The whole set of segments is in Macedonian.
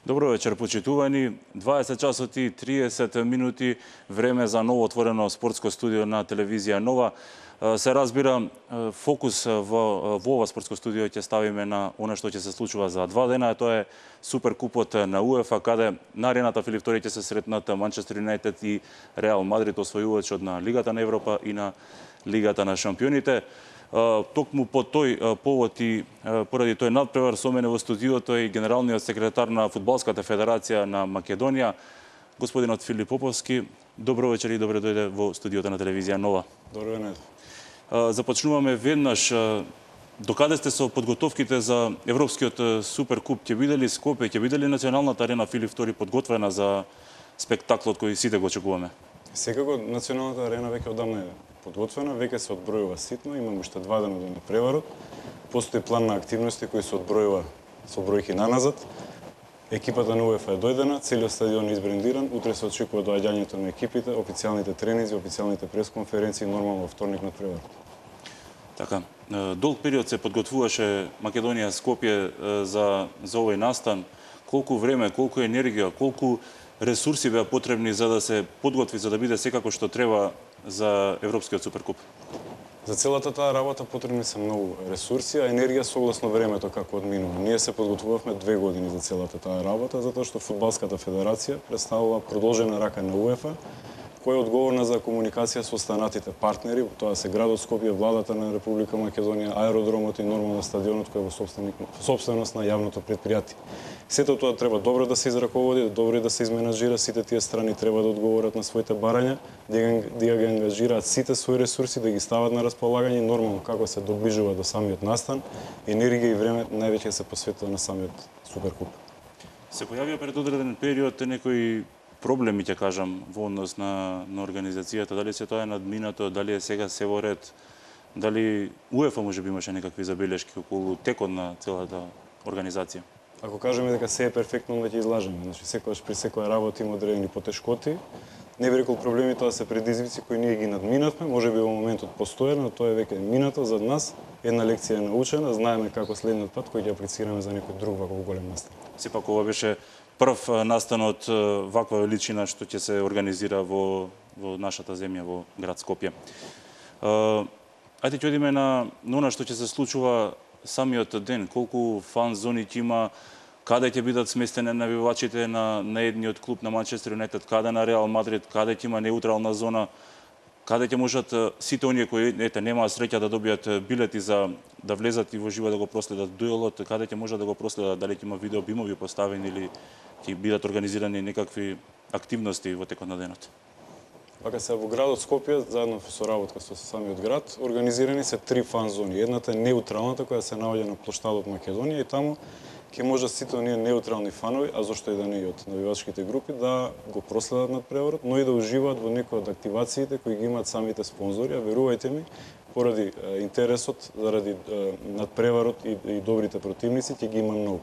Добро вечер, почитувани. 20 часот и 30 минути, време за ново отворено спортско студио на телевизија Нова. Се разбира, фокус во ова спортско студио ќе ставиме на она што ќе се случува за 2 дена, тоа е Суперкупот на УЕФА, каде на арената Филип Втори ќе се сретнат Манчестер Юнайтед и Реал Мадрид, освојувачот на Лигата на Европа и на Лигата на шампионите. Токму по тој повод и поради тој надпревар со мене во студиото е и генералниот секретар на Фудбалската федерација на Македонија, господинот Филип Поповски. Добро вечер и добре дојде во студиото на телевизија Нова. Добро вечер. Започнуваме веднаш. Докаде сте со подготовките за Европскиот Суперкуп? Ќе биде ли Скопје, ќе биде ли националната арена Филип Втори подготвена за спектаклот кој сите го очекуваме? Секако националната арена веќе одамна е подготвена, веќе се одбројува ситно, имаме уште 2 дена до надпреварот. Постои план на активности кои се одбројува со бројки наназад. Екипата на УЕФА е дојдена, целиот стадион е избрендиран, утре се очекува доаѓањето на екипите, официјалните тренинзи, официјалните пресконференции, нормално во вторник надпреварот. Така, долг период се подготвуваше Македонија Скопје за овој настан. Колку време, колку енергија, колку ресурси беа потребни за да се подготви, за да биде секако што треба за Европскиот Суперкуп? За целата таа работа потребни се многу ресурси, а енергија согласно времето како одминува. Ние се подготвувавме 2 години за целата таа работа, затоа што Фудбалската федерација представува продолжена рака на УЕФА, која е одговорна за комуникација со останатите партнери, тоа се градот Скопје, владата на Република Македонија, аеродромот и нормално стадионот кој е во сопственост на јавното претпријатие. Сето тоа треба добро да се израководи, добро да се изменаџира, сите тие страни треба да одговорат на своите барања, да ги ангажираат сите своји ресурси, да ги стават на располагање, нормално како се доближува до самиот настан, енергија и време највеќе се посветува на самиот Суперкуп. Се појавија пред одреден период некои проблеми, ќе кажам, во однос на организацијата, дали се тоа е надминато, дали е сега се во ред, дали УЕФА можеби имаше некакви забелешки околу текот на целата организација? Ако кажеме дека се е перфектно, веќе излажеме. Значи, секогаш при секоја работа има одредени потешкоти. Не би рекол проблеми, тоа се предизвици кои ние ги надминавме, можеби во моментот постојано, но тоа е веќе минато зад нас. Една лекција е научена, знаеме како следниот пат кој ќе аплицираме за некој друг ваков голем настан. Сепак ова беше прв настан од ваква величина што ќе се организира во нашата земја, во град Скопје. Ајде ќе одиме на она што ќе се случува самиот ден, колку фан зони ќе има, каде ќе бидат сместени навивачите на едниот клуб на Манчестер Юнайтед, каде на Реал Мадрид, каде ќе има неутрална зона, каде ќе можат сите оние кои немаат среќа да добијат билети за да влезат и во живо да го проследат дуелот, каде ќе можат да го проследат, дали ќе има видео бимови поставени или ќе бидат организирани некакви активности во текот на денот. Вака се во градот Скопје, заедно со работа со самиот град, организирани се 3 фан зони. Едната е неутралната која се наоѓа на плоштадот Македонија и таму ќе можат сите оние неутрални фанови, а зошто и да не и од навивачките групи, да го проследат надпреварот, но и да уживаат во некои од активациите кои ги имаат самите спонзори, а верувајте ми, поради интересот, заради надпреварот и добрите противници, ќе ги има многу.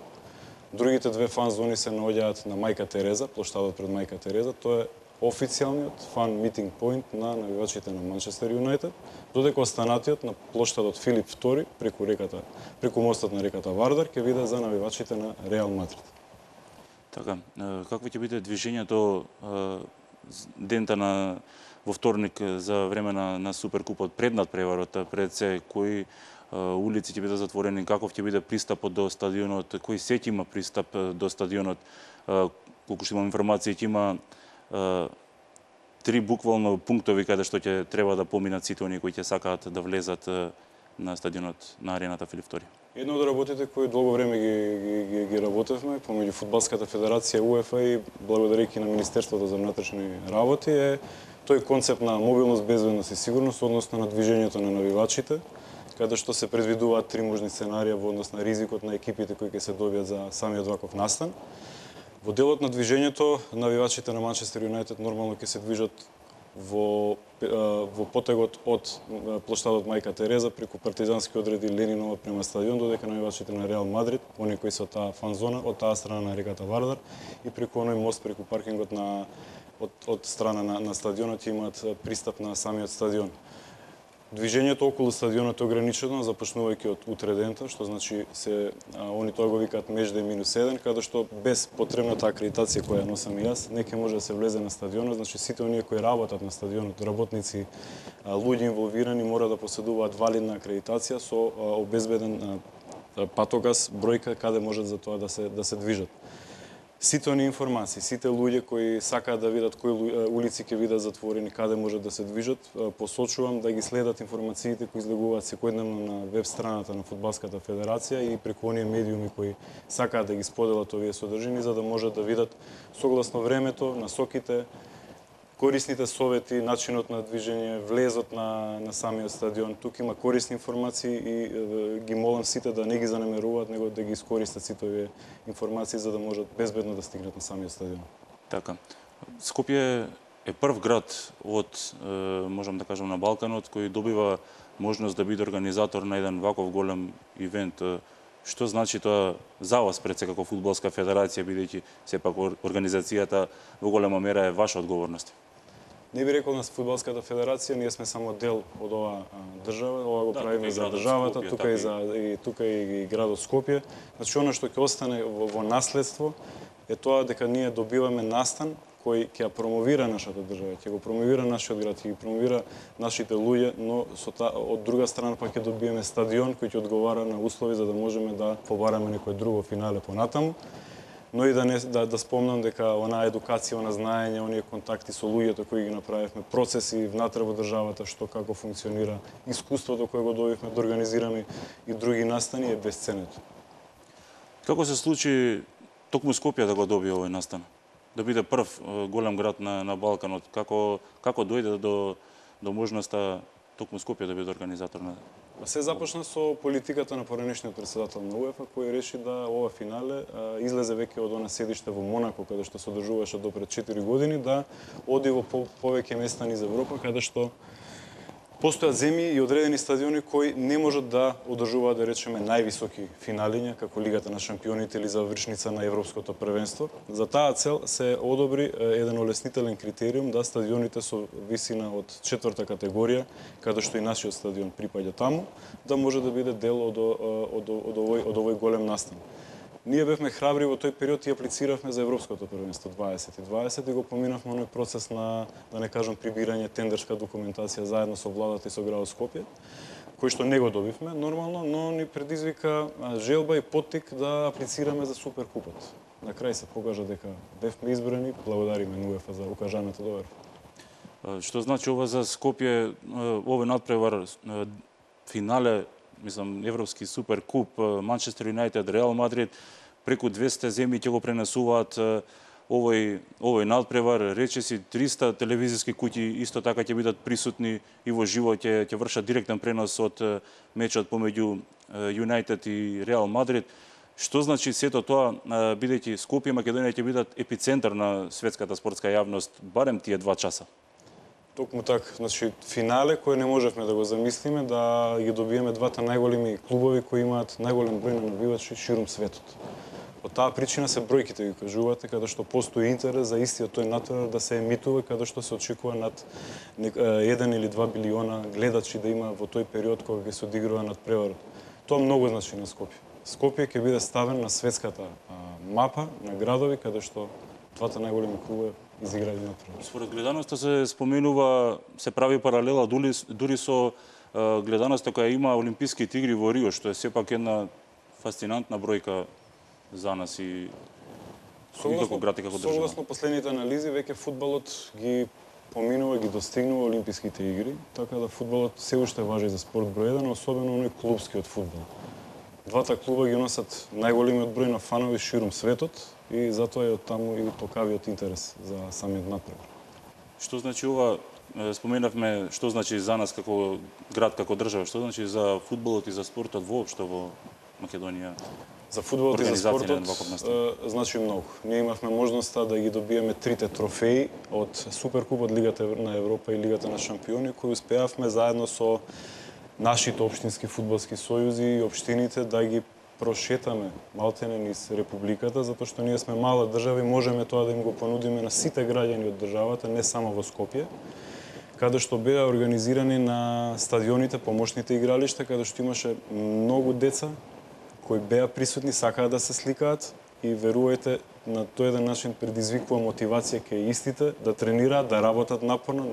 Другите 2 фан зони се наоѓаат на Мајка Тереза, плоштадот пред Мајка Тереза, тоа е официјалниот фан митинг поинт на навивачите на Манчестер Юнайтед, додека останатиот на плоштадот Филип Втори преку мостот на реката Вардар ќе биде за навивачите на Реал Мадрид. Така, какво ќе биде движењето дента во вторник за време на Суперкупот пред надпреварот, пред се кои улици ќе бидат затворени, каков ќе биде пристапот до стадионот, кој се ќе има пристап до стадионот, колку што имам информација, ќе има 3 буквално пунктови каде што ќе треба да поминат сите оние кои ќе сакаат да влезат на стадионот на арената Филип Втори. Едно од работите кои долго време ги работевме помеѓу Фудбалската федерација УЕФА и благодарејќи на Министерството за внатрешни работи е тој концепт на мобилност, безбедност и сигурност односно на движењето на навивачите, каде што се предвидуваат 3 можни сценарија во однос на ризикот на екипите кои ќе се добијат за самиот ваков настан. Во делот на движењето, навивачите на Манчестер Юнайтед нормално ќе се движат во потегот од плоштадот Мајка Тереза преку партизански одреди Ленинова према стадион, додека навивачите на Реал Мадрид, оние кои се од таа фан зона, од таа страна на реката Вардар и преку оној мост преку паркингот од страна на стадионот ќе имаат пристап на самиот стадион. Движењето околу стадионот е ограничено, започнувајќи од утре дента, што значи они тоа го викаат межде -1, каде што без потребната акредитација која носам и јас, не ќе може да се влезе на стадионот, значи сите оние кои работат на стадионот, работници, луѓе инволвирани мора да поседуваат валидна акредитација со обезбеден патогас, бројка каде можат за тоа да се движат. Сите оние информации, сите луѓе кои сакаат да видат кои улици ќе бидат затворени, каде можат да се движат, посочувам да ги следат информациите кои излегуваат секојдневно на веб страната на Фудбалската федерација и преку оние медиуми кои сакаат да ги споделат овие содржини, за да можат да видат согласно времето, насоките, корисните совети, начинот на движење, влезот на самиот стадион. Тук има корисни информации и ги молам сите да не ги занемеруваат, него да ги искористат сите овие информации за да можат безбедно да стигнат на самиот стадион. Така. Скопје е прв град од, можам да кажам, на Балканот кој добива можност да биде организатор на еден ваков голем ивент. Што значи тоа за вас пред се како Фудбалска федерација, бидејќи сепак организацијата во голема мера е ваша одговорност? Не би рекол на Фудбалската федерација, ние сме само дел од оваа држава, ова го правиме за државата, тука и градот Скопје. Значи, она што ќе остане во наследство е тоа дека ние добиваме настан кој ќе ја промовира нашата држава, ќе го промовира нашиот град, ќе ги промовира нашите луѓе, но од друга страна пак ќе добиеме стадион кој ќе одговара на услови за да можеме да побараме некое друго финале понатаму. Но и да спомнам дека онаа едукација, она знаење, оние контакти со луѓето кои ги направивме, процеси внатре во државата, што како функционира, искуството кое го добивме да организираме и други настани е бесценето. Како се случи токму Скопје да го добие овој настан? Да биде прв голем град на Балканот? Како дојде до можноста токму Скопје да биде организатор на? Се започна со политиката на поранешниот председател на УЕФА, кој реши да ова финале излезе веќе од она седиште во Монако, каде што се одржуваше до пред 4 години, да оди во повеќе места низ Европа, каде што постојат земји и одредени стадиони кои не можат да одржуваат, да речеме, највисоки финалиња, како Лигата на шампионите или завршница на Европското првенство. За таа цел се одобри еден олеснителен критериум да стадионите со висина од 4-та категорија, каде што и нашиот стадион припаѓа таму, да може да биде дел од овој голем настан. Ние бевме храбри во тој период и аплициравме за Европското првенство 2020 и го поминавме оној процес на, да не кажам, прибирање тендерска документација заедно со владата и со градот Скопје, кој што не го добивме нормално, но ни предизвика желба и поттик да аплицираме за Суперкупот. На крај се покажа дека бевме избрани, благодариме на УЕФА за укажаната доверба. Што значи ова за Скопје, овој надпревар финале, мислам, Европски Суперкуп, Манчестер Юнајтед, Реал Мадрид, преку 200 земји ќе го пренесуваат овој надпревар, речиси 300 телевизиски куќи исто така ќе бидат присутни и во живо ќе вршат директен пренос од мечот помеѓу Юнајтед и Реал Мадрид. Што значи сето тоа, бидејќи Скопје и Македонија ќе бидат епицентар на светската спортска јавност барем тие 2 часа? Токму така, значи финале кој не можевме да го замислиме, да ги добиеме двата најголеми клубови кои имаат најголем број на навивачи ширум светот. Од таа причина се бројките ги кажувате, каде што постои интерес за истиот тој надпревар да се емитува, каде што се очекува над 1 или 2 билиона гледачи да има во тој период кога ќе се одигрува надпреварот. Тоа многу значи на Скопје. Скопје ќе биде ставен на светската мапа на градови каде што двата најголеми клубови изиграли надпревар. Според гледаноста се споменува, се прави паралела дури со гледаноста која има Олимписките игри во Рио, што е сепак една фасцинантна бројка за нас и како град и како држава. Согласно последните анализи, веќе фудбалот ги поминува, ги достигнува Олимписките игри, така да фудбалот се уште важи за спорт број 1, особено оној клубскиот фудбал. Двата клуба ги носат најголемиот број на фанови ширум светот и затоа е од таму и толкавиот интерес за самиот надпревар. Што значи ова, споменавме што значи за нас како град, како држава, што значи за фудбалот и за спортот воопшто во Македонија? За фудбалот и за спортот значи многу. Ние имавме можноста да ги добиеме трите трофеи од Суперкупот, Лигата на Европа и Лигата на шампиони, кои успеавме заедно со нашите општински фудбалски сојузи и општините да ги прошетаме малтене низ републиката, затоа што ние сме мала држава и можеме тоа да им го понудиме на сите граѓани од државата, не само во Скопје, каде што беа организирани на стадионите, помошните игралишта, каде што имаше многу деца кои беа присутни, сакаа да се сликаат и верувајте, на тој еден начин предизвикува мотивација кај истите да тренираат, да работат напорно,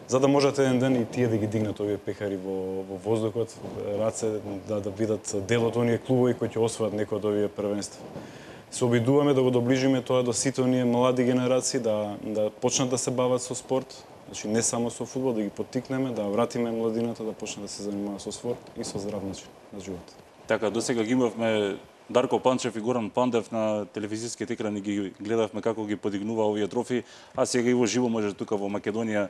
за да можат еден ден и тие да ги дигнат овие пекари во воздухот, раце да бидат дел од оние клубови кои ќе освојат некои од овие првенства. Се обидуваме да го доближиме тоа до сите оние млади генерации, да почнат да се бават со спорт, значи не само со фудбал, да ги поттикнеме, да вратиме младината да почне да се занимава со спорт и со здрав начин на живот. Така, досега ги имавме Дарко Панчев и Горан Пандев на телевизиските екрани, ги гледавме како ги подигнува овие трофи, а сега и во живо може тука во Македонија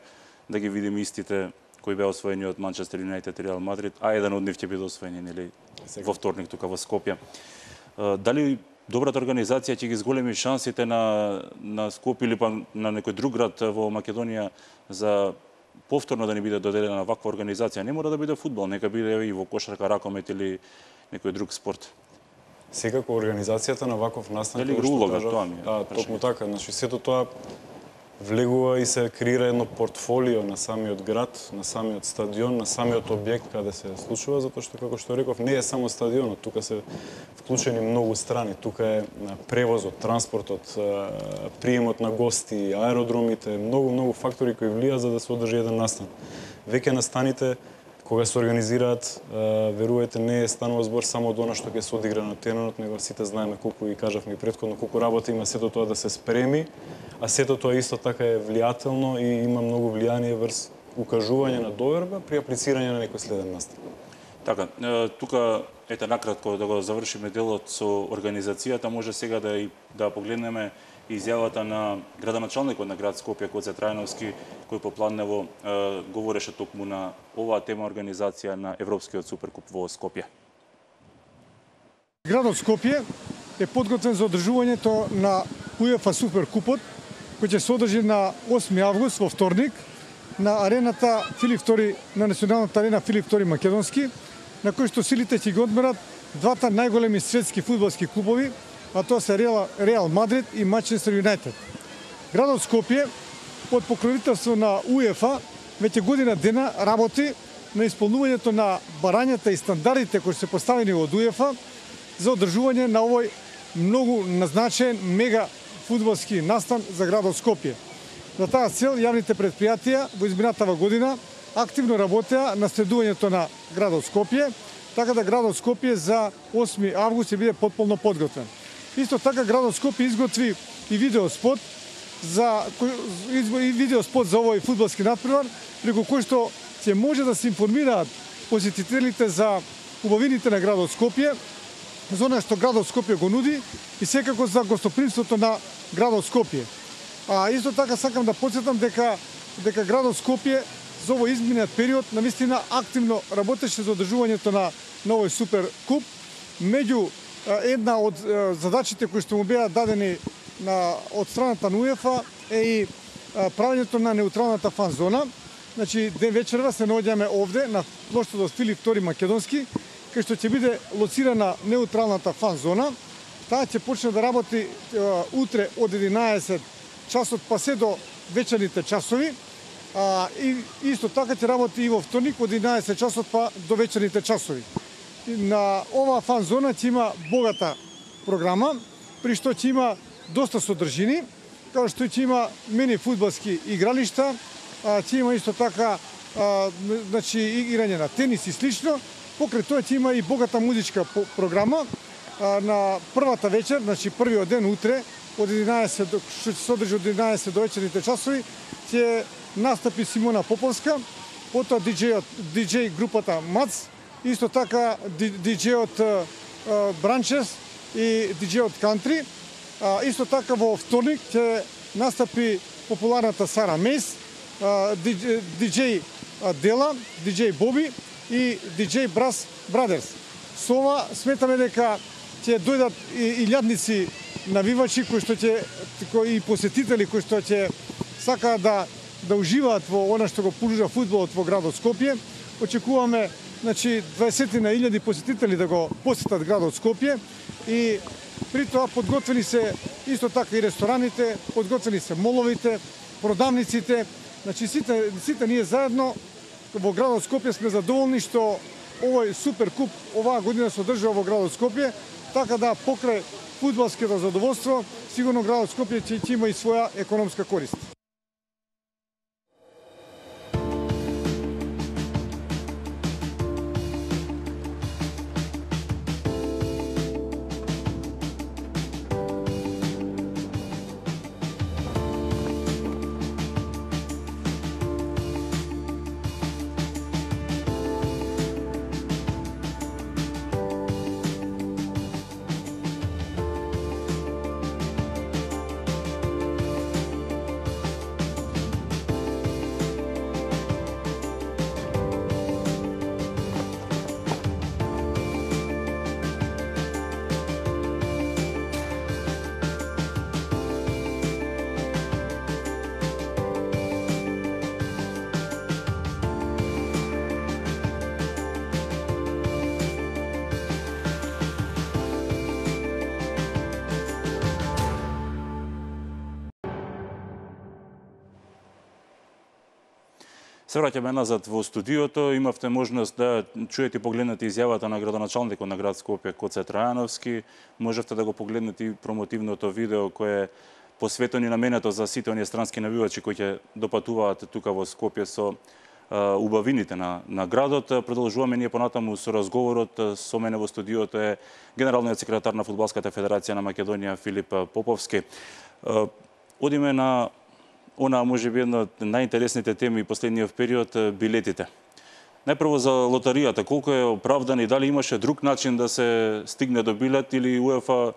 да ги видиме истите кои беа освоени од Манчестер Юнајтед и Реал Мадрид, а еден од нив ќе биде освоени нели во вторник тука во Скопје. Дали добрата организација ќе ги зголеми шансите на Скопје или па на некој друг град во Македонија за повторно да ни биде доделена ваква организација? Не мора да биде фудбал, нека биде и во кошарка, ракомет или некој друг спорт. Секако организацијата на ваков настан, дали улога тоа ми е? Токму така, значи сето тоа влегува и се креира едно портфолио на самиот град, на самиот стадион, на самиот објект каде се случува, затоа што, како што реков, не е само стадионот, тука се вклучени многу страни, тука е превозот, транспортот, приемот на гости, аеродромите, многу фактори кои влијаат за да се одржи еден настан. Веќе настаните кога се организираат, верувајте, не е станува збор само од она што ќе се одигра на теренот, него сите знаеме колку и кажавме претходно колку работа има сето тоа да се спреми, а сето тоа исто така е влијателно и има многу влијание врз укажување на доверба при аплицирање на некој следен настан. Така, тука ете накратко да го завршиме делот со организацијата, може сега да погледнеме изјавата на градоначалникот на град Скопје Гоце Трајновски, кој попладнево говореше токму на оваа тема организација на Европскиот суперкуп во Скопје. Градот Скопје е подготвен за одржувањето на УЕФА Суперкупот, кој ќе се одржи на 8 август во вторник на арената Филип II, на националната арена Филип II Македонски, на кој што силите ќе ги одмерат двата најголеми светски фудбалски клубови, а тоа се Реал Мадрид и Манчестер Юнајтед. Градот Скопје под покровителство на УЕФА веќе година дена работи на исполнувањето на барањата и стандардите кои се поставени од УЕФА за одржување на овој многу назначен мега фудбалски настан за градот Скопје. За таа цел јавните претпријатија во изминатава година активно работеа на следувањето на градот Скопје, така да градот Скопје за 8 август ќе биде потполно подготвен. Исто така градот Скопје изготви и видеоспот за овој фудбалски натпревар, преку кој што ќе може да се информираат посетителите за убавините на градот Скопје, за она што градот Скопје го нуди и секако за гостопримството на градот Скопје. А исто така сакам да потсетам дека градот Скопје за овој изминат период навистина активно работеше за одржувањето на овој супер куп. Меѓу една од задачите кои што му беа дадени од страната на УЕФА е и правењето на неутралната фан зона. Значи, ден вечерва се наоѓаме овде на плоштадот Филип II Македонски, кај што ќе биде лоцирана неутралната фан зона. Таа ќе почне да работи утре од 11 часот па се до вечерните часови. И исто така ќе работи и во вторник од 11 часот па до вечерните часови. На оваа фан зона ќе има богата програма, при што ќе има доста содржини, како што ќе има мини фудбалски игралишта, ќе има исто така значи играње на тенис и слично. Покрај тоа ќе има и богата музичка програма. На првата вечер, значи првиот ден утре од 11 што ќе се одржи од 11 до вечерните часови, ќе настапи Симона Поповска, потоа диџеј групата МАЦ, исто така диџејот Бранчес и диџејот Кантри. Исто така во вторник ќе настапи популарната Сара Мейс, диџеј Дела, диџеј Боби и диџеј Брас Брадерс. Со ова сметаме дека ќе дојдат и илјадници навивачи и посетители кои што ќе сакаат да уживаат во она што го пружа фудбалот во градот Скопје. Очекуваме 20.000 посетители да го посетат градот Скопје и при тоа подготвени се исто така и рестораните, подготвени се моловите, продавниците Значи сите ние заедно во градот Скопје сме задоволни што овој суперкуп оваа година се одржува во градот Скопје, така да покрај фудбалското задоволство, сигурно градот Скопје ќе има и своја економска корист. Се враќаме назад во студиото. Имавте можност да чуете и погледнете изјавата на градоначалникот на град Скопје Коце Трајановски. Можевте да го погледнете и промотивното видео кое е посветено и наменето за сите оние странски навивачи кои ќе допатуваат тука во Скопје со убавините на градот. Продолжуваме ние понатаму со разговорот. Со мене во студиото е генералниот секретар на Фудбалската федерација на Македонија Филип Поповски. Одиме на она може би една од најинтересните теми последниот период, билетите. Најпрво за лотаријата, колку е оправдан и дали имаше друг начин да се стигне до билет или УЕФА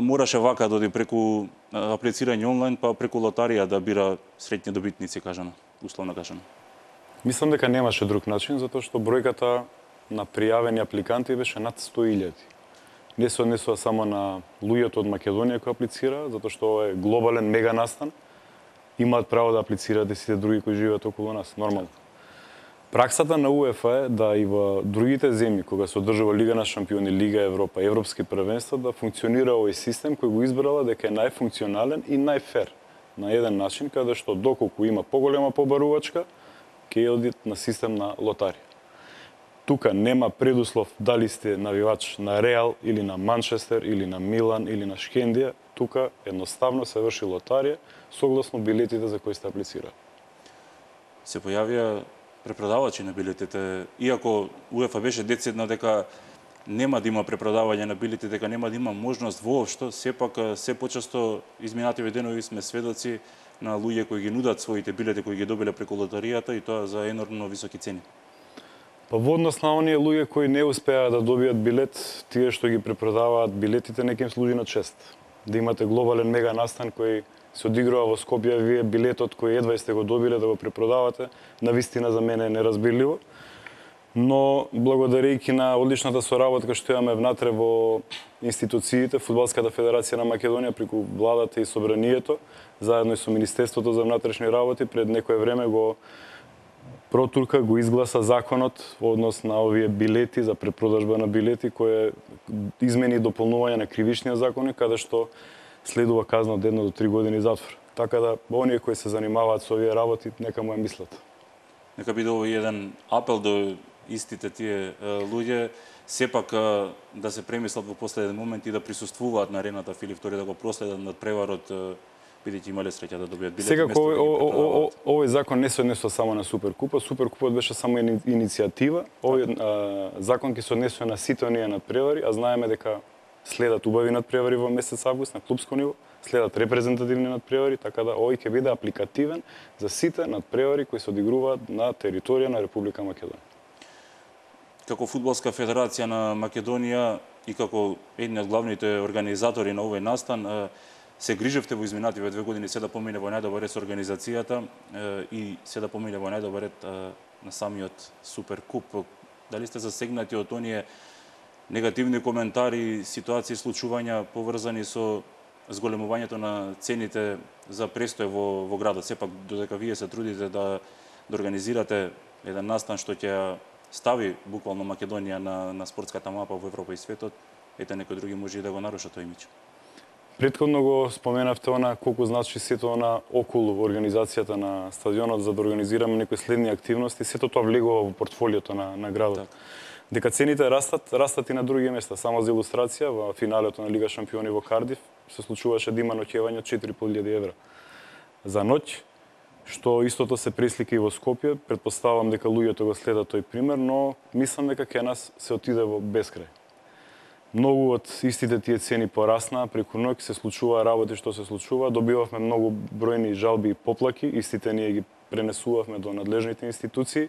мораше вака да оди преку аплицирање онлайн, па преку лотарија да бира среќни добитници, кажано, условно кажано? Мислам дека немаше друг начин, затоа што бројката на пријавени апликанти беше над 100.000. Не се однесува само на луѓето од Македонија кои аплицираат, затоа што ова е глобален мега настан. Имаат право да аплицираат и сите други кои живеат околу нас, нормално. Праксата на УЕФА е да и во другите земји, кога се одржува Лига на шампиони, Лига Европа, европски првенства, да функционира овој систем кој го избрала дека е најфункционален и најфер. На еден начин, каде што доколку има поголема побарувачка, ќе оди на систем на лотарија. Тука нема предуслов дали сте навивач на Реал или на Манчестер или на Милан или на Шкендија. Тука едноставно се врши лотарија согласно билетите за кои сте аплицирали. Се појавија препродавачи на билетите, иако УЕФА беше децидна дека нема да има препродавање на билети, дека нема да има можност воопшто, сепак се почесто изминативе денови сме сведоци на луѓе кои ги нудат своите билети кои ги добиле преку лотаријата и тоа за енормно високи цени. Па во однос на оние луѓе кои не успеа да добијат билет, тие што ги препродаваат билетите не ќе им служи на чест. Да имате глобален мега настан кој се одигрува во Скопје, вие билетот кој едва сте го добиле да го препродавате, навистина за мене е неразбирливо. Но благодарејќи на одличната соработка што имаме внатре во институциите, Фудбалската федерација на Македонија преку владата и собранието, заедно и со Министерството за внатрешни работи, пред некое време го протурка, го изгласа законот во однос на овие билети за препродажба на билети, кој измени и дополнување на кривичниот законник, каде што следува казна од 1 до 3 години затвор. Така да оние кои се занимаваат со овие работи, нека му ја мислат. Нека биде овој еден апел до истите тие луѓе, сепак да се премислат во последен момент и да присуствуваат на арената Филип II да го проследат над преварот, бидејќи имале среќа да добијат билети. Секако овој закон не се однесува само на Суперкупот. Суперкупот беше само иницијатива. Овој закон ќе се однесува на сите оние надпревари, а знаеме дека следат убави надпревари во месец август на клупско ниво, следат репрезентативни надпревари, така да овој ќе биде апликативен за сите надпревари кои се одигруваат на територија на Република Македонија. Како Фудбалска федерација на Македонија и како едни од главните организатори на овој настан, се грижевте во изминативе 2 години се да помине во најдобар ред со организацијата и се да помине во најдобар ред на самиот Суперкуп. Дали сте засегнати од оние негативни коментари, ситуации, случувања поврзани со зголемувањето на цените за престој во градот? Сепак, додека вие се трудите да организирате еден настан што ќе стави буквално Македонија на спортската мапа во Европа и светот, ете некои други може и да го нарушат тој имидж. Претходно го споменавте колку значи сето околу организацијата на стадионот за да организираме некои следни активности, сето тоа влегува во портфолиото на градот. Дека цените растат и на други места. Само за илустрација, во финалето на Лига шампиони во Кардиф се случуваше да има ноќевање 4.500 евра за ноќ, што истото се преслика и во Скопје. Претпоставувам дека луѓето го следат тој пример, но мислам дека кај нас се отиде во бескрај. Многу од истите тие цени пораснаа, преку ноќ се случува работи што се случува, добивавме многу бројни жалби и поплаки, истите ние ги пренесувавме до надлежните институции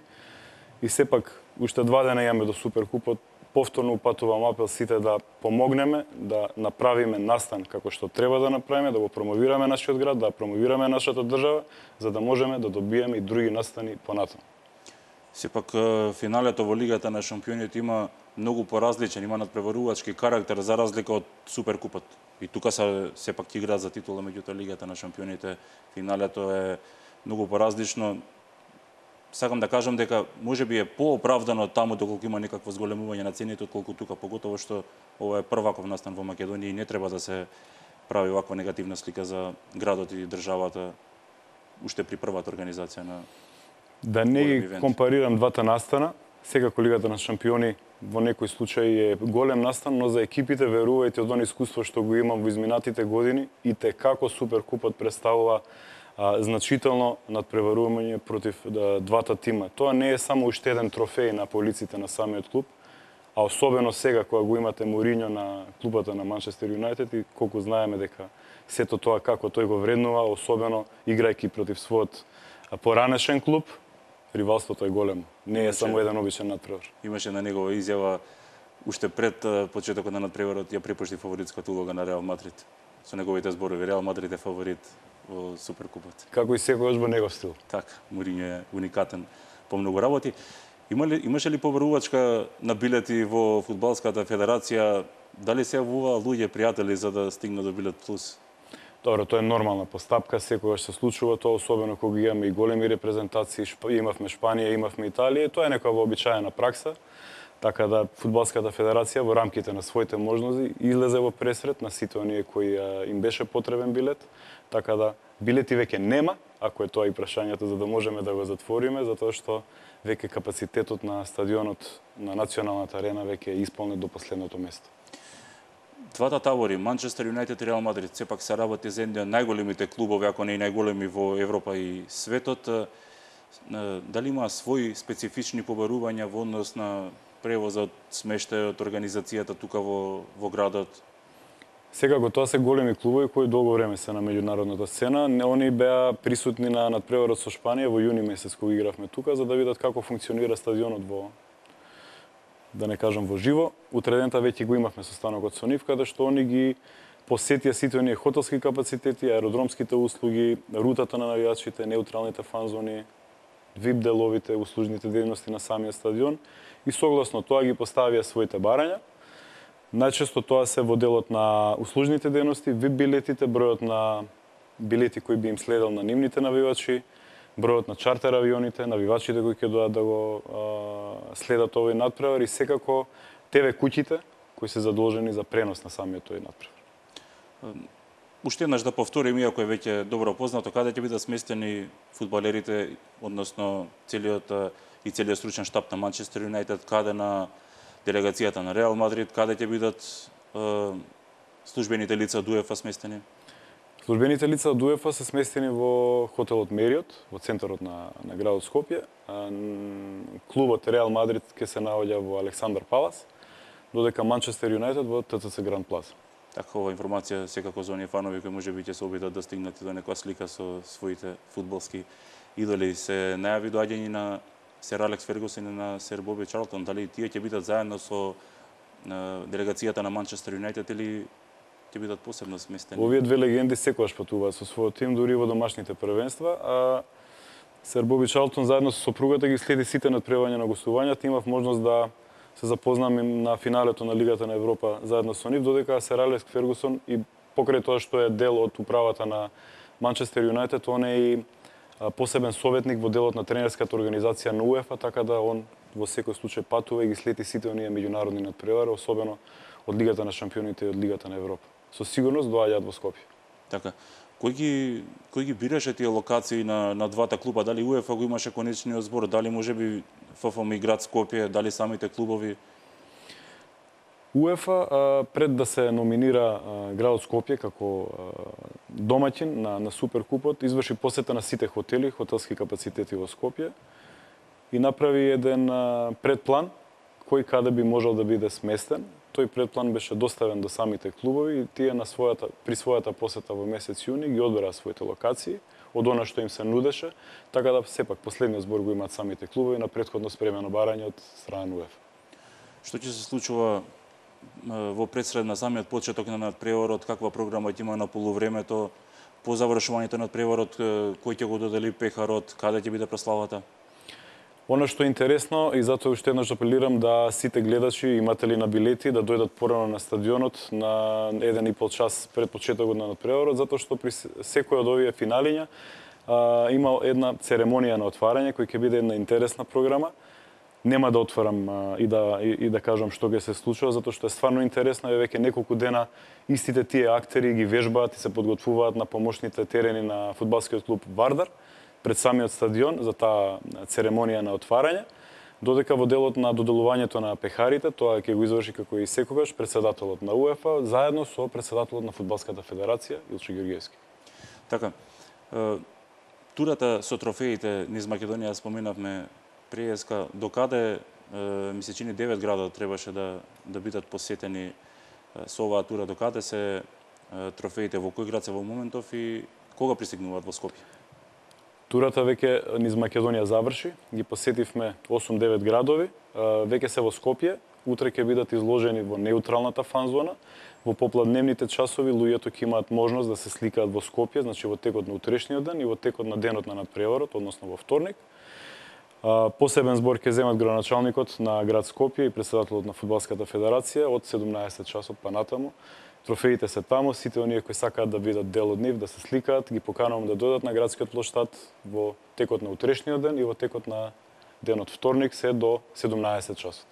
и сепак уште 2 дена имаме до Суперкупот. Повторно упатувам апел сите да помогнеме, да направиме настан како што треба да направиме, да го промовираме нашиот град, да промовираме нашата држава, за да можеме да добиеме и други настани понатаму. Сепак финалето во Лигата на шампионите има многу поразличен, има надпреварувачки карактер за разлика од Суперкупот. И тука сепак ќе играат за титула, меѓутоа Лигата на шампионите финалето е многу поразлично. Сакам да кажам дека можеби е пооправдано таму доколку има некакво зголемување на цените отколку тука, поготово што ова е прваков настан во Македонија и не треба да се прави ваква негативна слика за градот и државата уште при првата организација на да не ги компарирам двата настана. Секако Лигата на шампиони во некој случај е голем настан, но за екипите верувајте од оно искуство што го имам во изминатите години и те како Суперкупот представува значително надпреварување против двата тима. Тоа не е само уште еден трофеј на полиците на самиот клуб, а особено сега кога го имате Мориньо на клубата на Манчестер Юнайтед и колку знаеме дека сето тоа како тој го вреднува, особено играјќи против својот поранешен клуб, ривалството е големо. Не е само еден обичен надпревар. Имаше на негова изјава уште пред почетокот на надпреварот ја припушти фаворитската улога на Реал Мадрид. Со неговите зборови Реал Мадрид е фаворит во Суперкупот. Како и секогаш во негов стил. Така, Мориньо е уникатен по многу работи. Имаше ли побарувачка на билети во фудбалската федерација? Дали се јавува луѓе пријатели за да стигнат до билет плюс? Добро, тоа е нормална постапка, секогаш се случува тоа, особено кога имаме и големи репрезентации, имавме Шпанија, имавме Италија, тоа е некоја вообичаена пракса. Така да фудбалската федерација во рамките на своите можности излезе во пресрет на сите оние кои им беше потребен билет. Така да билети веќе нема, ако е тоа и прашањето за да можеме да го затвориме, затоа што веќе капацитетот на стадионот на Националната арена веќе е исполнет до последното место. Двата табори, Манчестер Юнайтед и Реал Мадрид, сепак се работи за едни од најголемите клубови, ако не и најголеми во Европа и светот. Дали има своји специфични побарувања во однос на превозот, смештајот, организацијата тука во градот? Секако тоа се големи клубови кои долго време се на меѓународната сцена. Они беа присутни на надпреварот со Шпанија во јуни месец кога игравме тука за да видат како функционира стадионот во, да не кажам во живо. Утредента веќе го имавме состанокот со нив, каде што они ги посетија сите оние хотелски капацитети, аеродромските услуги, рутата на навијачите, неутралните фан-зони, VIP деловите, услужните дејности на самиот стадион и согласно тоа ги поставија своите барања. Најчесто тоа се во делот на услужните дејности, VIP билетите, бројот на билети кои би им следел на нивните навивачи, бројот на чартер авионите, навивачите кои ќе дојдат да го следат овој надпревар и секако ТВ куќите кои се задолжени за пренос на самиот тој надпревар. Уште еднаш да повторим, иако е веќе добро познато, каде ќе бидат сместени фудбалерите, односно целиот стручен штаб на Манчестер Юнайтед, каде на делегацијата на Реал Мадрид, каде ќе бидат службените лица од УЕФА сместени? Службените лица од УЕФА се сместени во хотелот Мериот, во центарот на градот Скопје. Клубот Реал Мадрид ќе се наоѓа во Александар Палас, додека Манчестер Юнайтед во ТЦЦ Гранд Плаза. Така, ова информација секако за оние фанови кои можеби ќе се обидат да стигнат до некоја слика со своите фудбалски идоли. Се најави доаѓање на сер Алекс Фергусон и на сер Боби Чарлтон. Дали тие ќе бидат заедно со делегацијата на Манчестер Юнайтед или ќе бидат посебно сместени? Овие две легенди секогаш патуваат со својот тим, дури во домашните првенства, а сер Боби Чарлтон заедно со сопругата ги следи сите надпревања на гостувањата. Имав можност да се запознам на финалето на Лигата на Европа заедно со нив, додека сер Алекс Фергусон и покрај тоа што е дел од управата на Манчестер Юнайтед, он е и посебен советник во делот на тренерската организација на УЕФА, така да он во секој случај патува и ги следи сите оние меѓународни надпревари, особено од Лигата на шампионите и од Лигата на Европа. со сигурност доаѓаат во Скопје. Така. Кој ги бираше тие локации на двата клуба? Дали УЕФА го имаше конечниот збор? Дали можеби ФФМ и град Скопје? Дали самите клубови? УЕФА пред да се номинира градот Скопје како домаќин на Суперкупот, изврши посета на сите хотели, хотелски капацитети во Скопје и направи еден предплан кој каде би можел да биде сместен. Тој предплан беше доставен до самите клубови и тие при својата посета во месец јуни ги одбераа своите локации од она што им се нудеше, така да сепак последниот збор го имаат самите клубови на претходно спремено барање од страна на УЕФА. Што ќе се случува во предсред на самиот почеток на надпреварот, каква програма ќе има на полувремето, по завршувањето на надпреварот, кој ќе го додели пехарот, каде ќе биде прославата? Оно што е интересно и затоа уште еднаш апелирам да сите гледачи иматели на билети да дојдат порано на стадионот на 1,5 час пред почетокот на надпреварот, затоа што при секој од овие финалиња има една церемонија на отварање која ќе биде една интересна програма. Нема да отворам и да кажам што ќе се случува, затоа што е стварно интересно и веќе неколку дена истите тие актери ги вежбаат и се подготвуваат на помошните терени на фудбалскиот клуб Вардар пред самиот стадион за таа церемонија на отварање, додека во делот на доделувањето на пехарите, тоа ќе го изврши како и секогаш председателот на УЕФА заедно со председателот на Фудбалската федерација Илчо Георгиевски. Така. Турата со трофеите низ Македонија споменавме преска, докаде ми се чини 9 градот требаше да бидат посетени со оваа тура, докаде се трофеите, во кој град се во моментов и кога пристигнуваат во Скопје? Турата веќе низ Македонија заврши, ги посетивме 8-9 градови, веќе се во Скопје, утре ќе бидат изложени во неутралната фан-зона, во попладневните часови луѓето ќе имаат можност да се сликаат во Скопје, значи во текот на утрешниот ден и во текот на денот на надпреварот, односно во вторник. Посебен збор ќе земат градоначалникот на град Скопје и председателот на Фудбалската федерација од 17 часот па натаму. Трофеите се таму, сите оние кои сакаат да бидат дел од нив, да се сликаат, ги поканувам да дојдат на градскиот плоштад во текот на утрешниот ден и во текот на денот вторник се до 17 часот.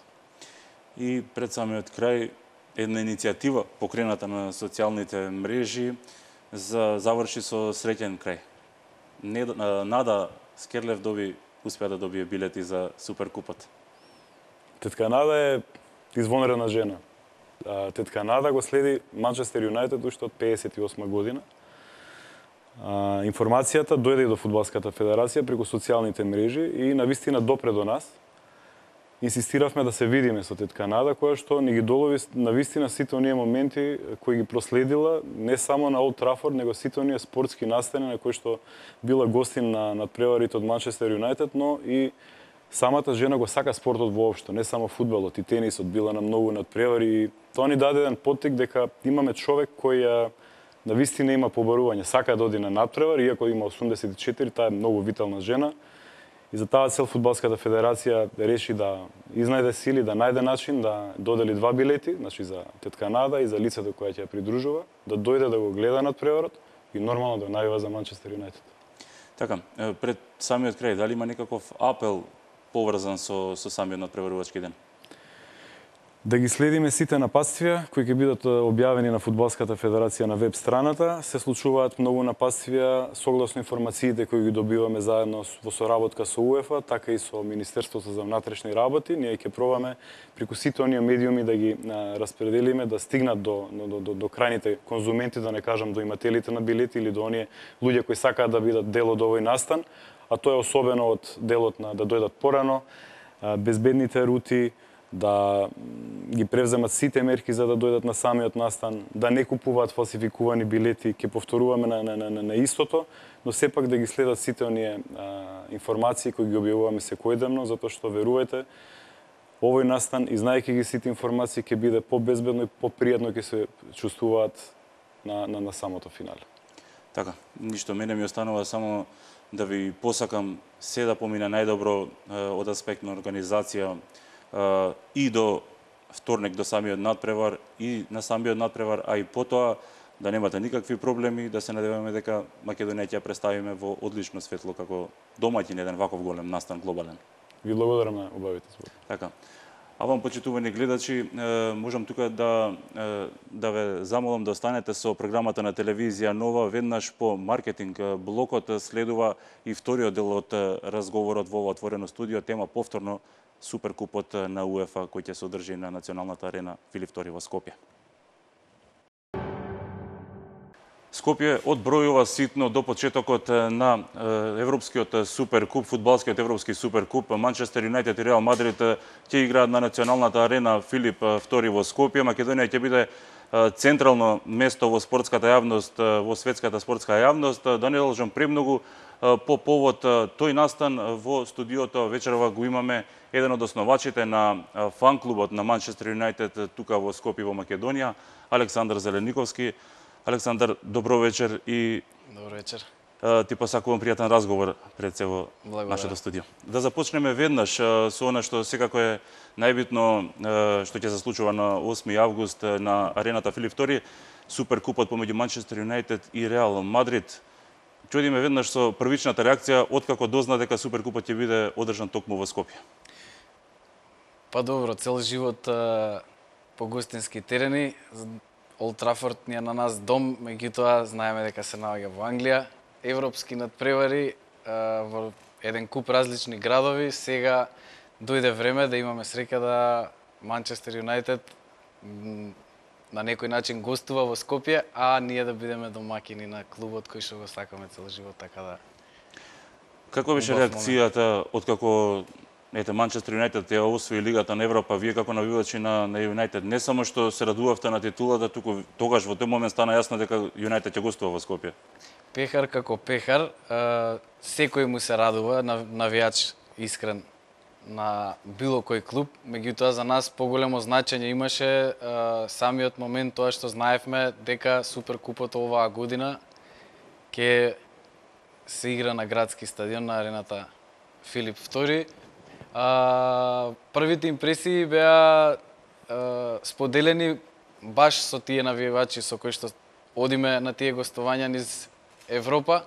И пред самиот крај една иницијатива покрената на социјалните мрежи заврши со среќен крај. Нада Скерлев успеа да добие билети за Суперкупот. Тетка Нада е извонредна жена. Тетка Нада го следи Манчестер Юнајтед уште од 58 година. Информацијата дојде и до Фудбалската федерација преку социјалните мрежи и навистина допре до нас. Инсистиравме да се видиме со Тетка Нада, која што ни ги долови навистина сите оние моменти кои ги проследила не само на Олд Трафорд, него сите оние спортски настани на кои што била гостин на надпреварите од Манчестер Юнајтед, но и самата жена го сака спортот воопшто, не само фудбалот и тенисот, била на многу надпревари и тоа ни даде еден поттик дека имаме човек кој навистина има побарување, сака да оди на надпревар, иако има 84, таа е многу витална жена. И за таа цел Фудбалската федерација реши да изнајде сили, да најде начин да додели 2 билети, значи за Тетка Нада и за лицето која ќе ја придружува, да дојде да го гледа надпреварот и нормално да најава за Манчестер Юнајтед. Така, пред самиот крај, дали има некаков апел поврзан со самиот надпреварувачки ден? Да ги следиме сите нападствија кои ќе бидат објавени на Фудбалската федерација на веб страната. Се случуваат многу нападствија согласно информациите кои ги добиваме заедно во соработка со УЕФА, така и со Министерството за внатрешни работи. Ние ќе пробаме преку сите оние медиуми да ги распределиме, да стигнат до крајните конзументи, да не кажам до имателите на билети или до оние луѓе кои сакаат да бидат дел од овој настан, а тоа е особено од делот на да дојдат порано, безбедните рути, да ги превземат сите мерки за да дојдат на самиот настан, да не купуваат фалсификувани билети, ќе повторуваме на истото, но сепак да ги следат сите оние информации кои ги објавуваме секојдневно, затоа што верувајте, овој настан и знаејќи ги сите информации ќе биде побезбедно и попријатно ќе се чувствуваат на самото финале. Така, ништо мене ми останува само да ви посакам се да помине најдобро од аспект на организација и до вторник, до самиот надпревар, и на самиот надпревар, а и потоа да немате никакви проблеми, да се надеваме дека Македонија ќе ја представиме во одлично светло како домаќин еден ваков голем настан глобален. Ви благодарам на убавите збори. Така. А вам, почитувани гледачи, можам тука да ве замолам да останете со програмата на телевизија Нова. Веднаш по маркетинг блокот следува и вториот дел од разговорот во отворено студио, тема повторно Суперкупот на УЕФА кој ќе се одржи на националната арена Филип II во Скопје. Скопје одбројува ситно до почетокот на Европскиот Суперкуп, фудбалскиот Европски Суперкуп. Манчестер Юнајтед и Реал Мадрид ќе играат на националната арена Филип II во Скопје. Македонија ќе биде централно место во спортската јавност, во светската спортска јавност. Да не должам премногу, по повод тој настан во студиото вечерова го имаме еден од основачите на фан-клубот на Манчестер Юнајтед тука во Скопје во Македонија, Александар Зелениковски. Александар, добро вечер и добро вечер. Ти посакувам пријатен разговор пред се во нашето студио. Да започнеме веднаш со она што секако е најбитно што ќе се случува на 8 август на арената Филип II, Суперкупот помеѓу Манчестер Юнајтед и Реал Мадрид. Чудиме веднаш со првичната реакција откако дозна дека Суперкупот ќе биде одржан токму во Скопје. Па добро, цел живот по гостински терени. Олд Трафорд ни е на нас дом, меѓутоа знаеме дека се наоѓа во Англија. Европски надпревари во еден куп различни градови. Сега дојде време да имаме среќа да Манчестер Юнајтед на некој начин гостува во Скопје, а ние да бидеме домаќини на клубот кој што го сакаме цел живот, така да. Како беше реакцијата откако Манчестер Юнајтед ја освои Лигата на Европа? Вие како навивачи на Юнајтед не само што се радувавте на титулата, туку тогаш во тој момент стана јасно дека Юнајтед ќе гостува во Скопје. Пехар како пехар, секој му се радува, навијач искрен на било кој клуб, меѓутоа за нас поголемо значење имаше самиот момент тоа што знаевме дека Суперкупот оваа година ќе се игра на градски стадион на арената Филип II. Првите импресии беа споделени баш со тие навивачи со кои што одиме на тие гостувања низ Европа.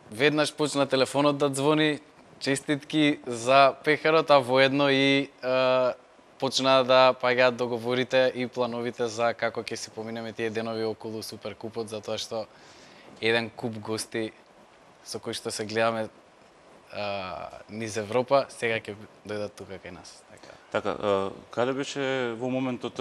Веднаш почна телефонот да звони, честитки за пехарот, а воедно и почна да паѓаат договорите и плановите за како ќе се поминеме тие денови околу Суперкупот, затоа што еден куп гости со кои што се гледаме низ Европа, сега ќе дојдат тука кај нас. Така, каде беше во моментот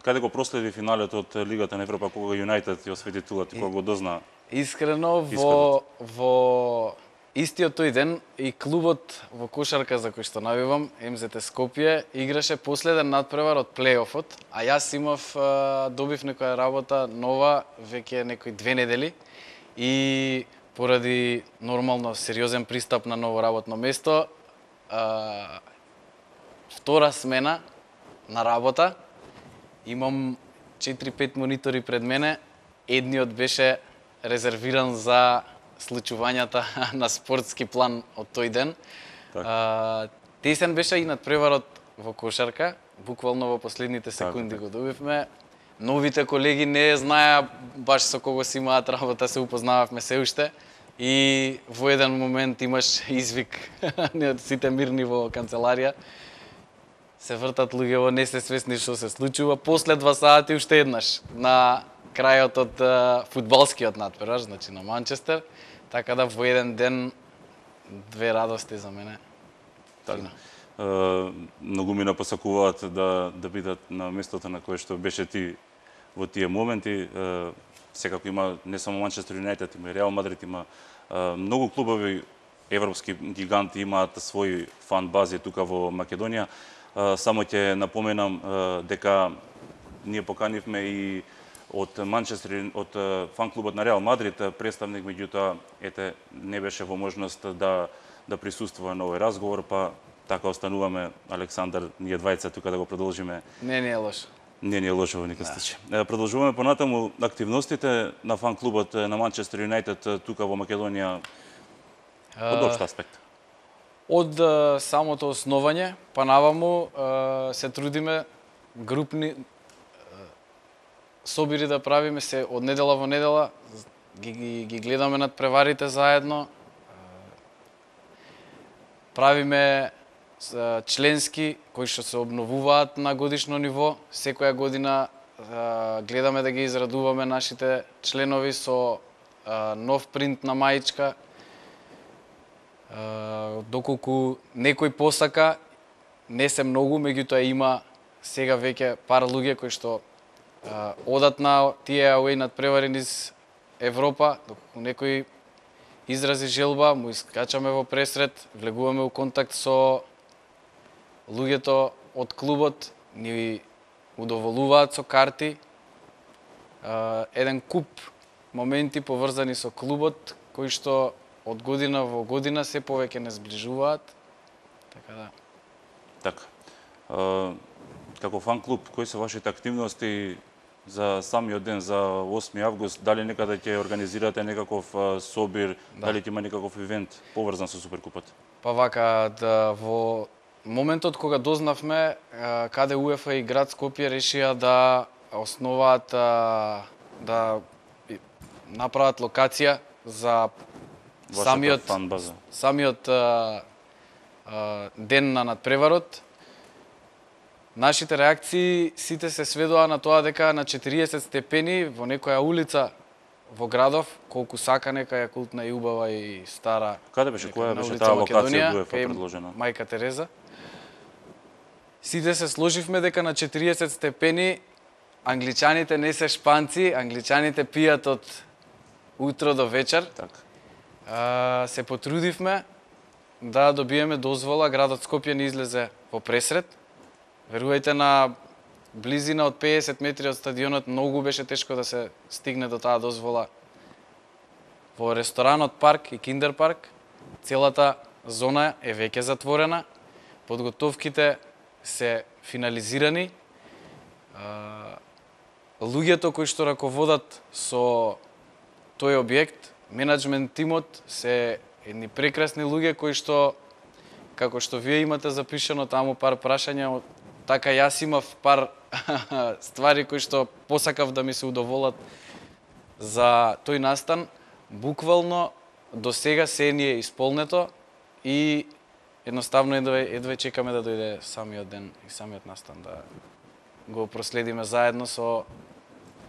каде го проследи финалето од Лигата на Европа, кога Юнајтед ја освои титулата, кога го дозна? Искрено, во истиот тој ден и клубот во кошарка за кој што навивам, МЗТ Скопје, играше последен надпревар од плејофот, а јас добив некоја работа нова веќе некои 2 недели и поради нормално сериозен пристап на ново работно место, втора смена на работа, имам 4-5 монитори пред мене, едниот беше резервиран за случувањата на спортски план од тој ден. Тесен беше и надпреварот во кошарка, буквално во последните секунди го добивме. Новите колеги не знаеа баш со кого си имаат работа, се упознававме се уште. И во еден момент имаш извик, сите мирни во канцеларија. Се вртат луѓето, не се свесни што се случува. После 2 сати уште еднаш на крајот од фудбалскиот надпревар, значи на Манчестер. Така да во еден ден 2 радости за мене. Така. Многу мина посакуваат да бидат на местото на кое што беше ти во тие моменти. Секако има не само Манчестер Юнајтед, има и Реал Мадрид, има многу клубови, европски гиганти имаат своји фан бази тука во Македонија. Само ќе напоменам дека ние поканивме и од Манчестер, од фан клубот на Реал Мадрид представник, меѓутоа не беше во можност да присуствува на овој разговор, па така остануваме, Александар, ние двајца тука да го продолжиме. Не е лошо. Не е лошо во никаков случај. Продолжуваме понатаму активностите на фан клубот на Манчестер Юнајтед тука во Македонија од општ аспект. Од самото основање па наваму се трудиме групни собири да правиме се од недела во недела, ги гледаме надпреварите заедно, правиме членски кои што се обновуваат на годишно ниво. Секоја година гледаме да ги израдуваме нашите членови со нов принт на маичка. Доколку некој посака, не се многу, меѓутоа има сега веќе пар луѓе кои што одат на тие ауеј надпревари низ Европа, доколку некој изрази желба, му искачаме во пресред, влегуваме у контакт со луѓето од клубот, ни удоволуваат со карти. Еден куп моменти поврзани со клубот, кои што од година во година се повеќе не сближуваат. Така да. Така. Како фан клуб, кои се вашите активности за самиот ден, за 8 август? Дали некаде ќе организирате некаков собир, дали ќе има некаков ивент поврзан со Суперкупот? Па вака, во моментот кога дознавме каде УЕФА и град Скопје решија да основаат, да направат локација за самиот ден на надпреварот, нашите реакции сите се сведоа на тоа дека на 40 степени во некоја улица во градов, колку сака нека е култна и убава и стара. Каде беше? Која беше таа локација УЕФА предложена? Мајка Тереза. Сите се сложивме дека на 40 степени англичаните не се шпанци, англичаните пијат од утро до вечер. Така. Се потрудивме да добиеме дозвола, градот Скопје ни излезе во пресред. Верувајте, на близина од 50 метри од стадионот многу беше тешко да се стигне до таа дозвола. Во ресторанот парк и киндер парк целата зона е веќе затворена. Подготовките се финализирани. Луѓето кои што раководат со тој објект, менеджмент тимот, се едни прекрасни луѓе кои што, како што вие имате запишано таму пар прашања, така јас имав пар ствари кои што посакав да ми се удоволат за тој настан. Буквално до сега се ни е исполнето и едноставно едве чекаме да дојде самиот ден и самиот настан да го проследиме заедно со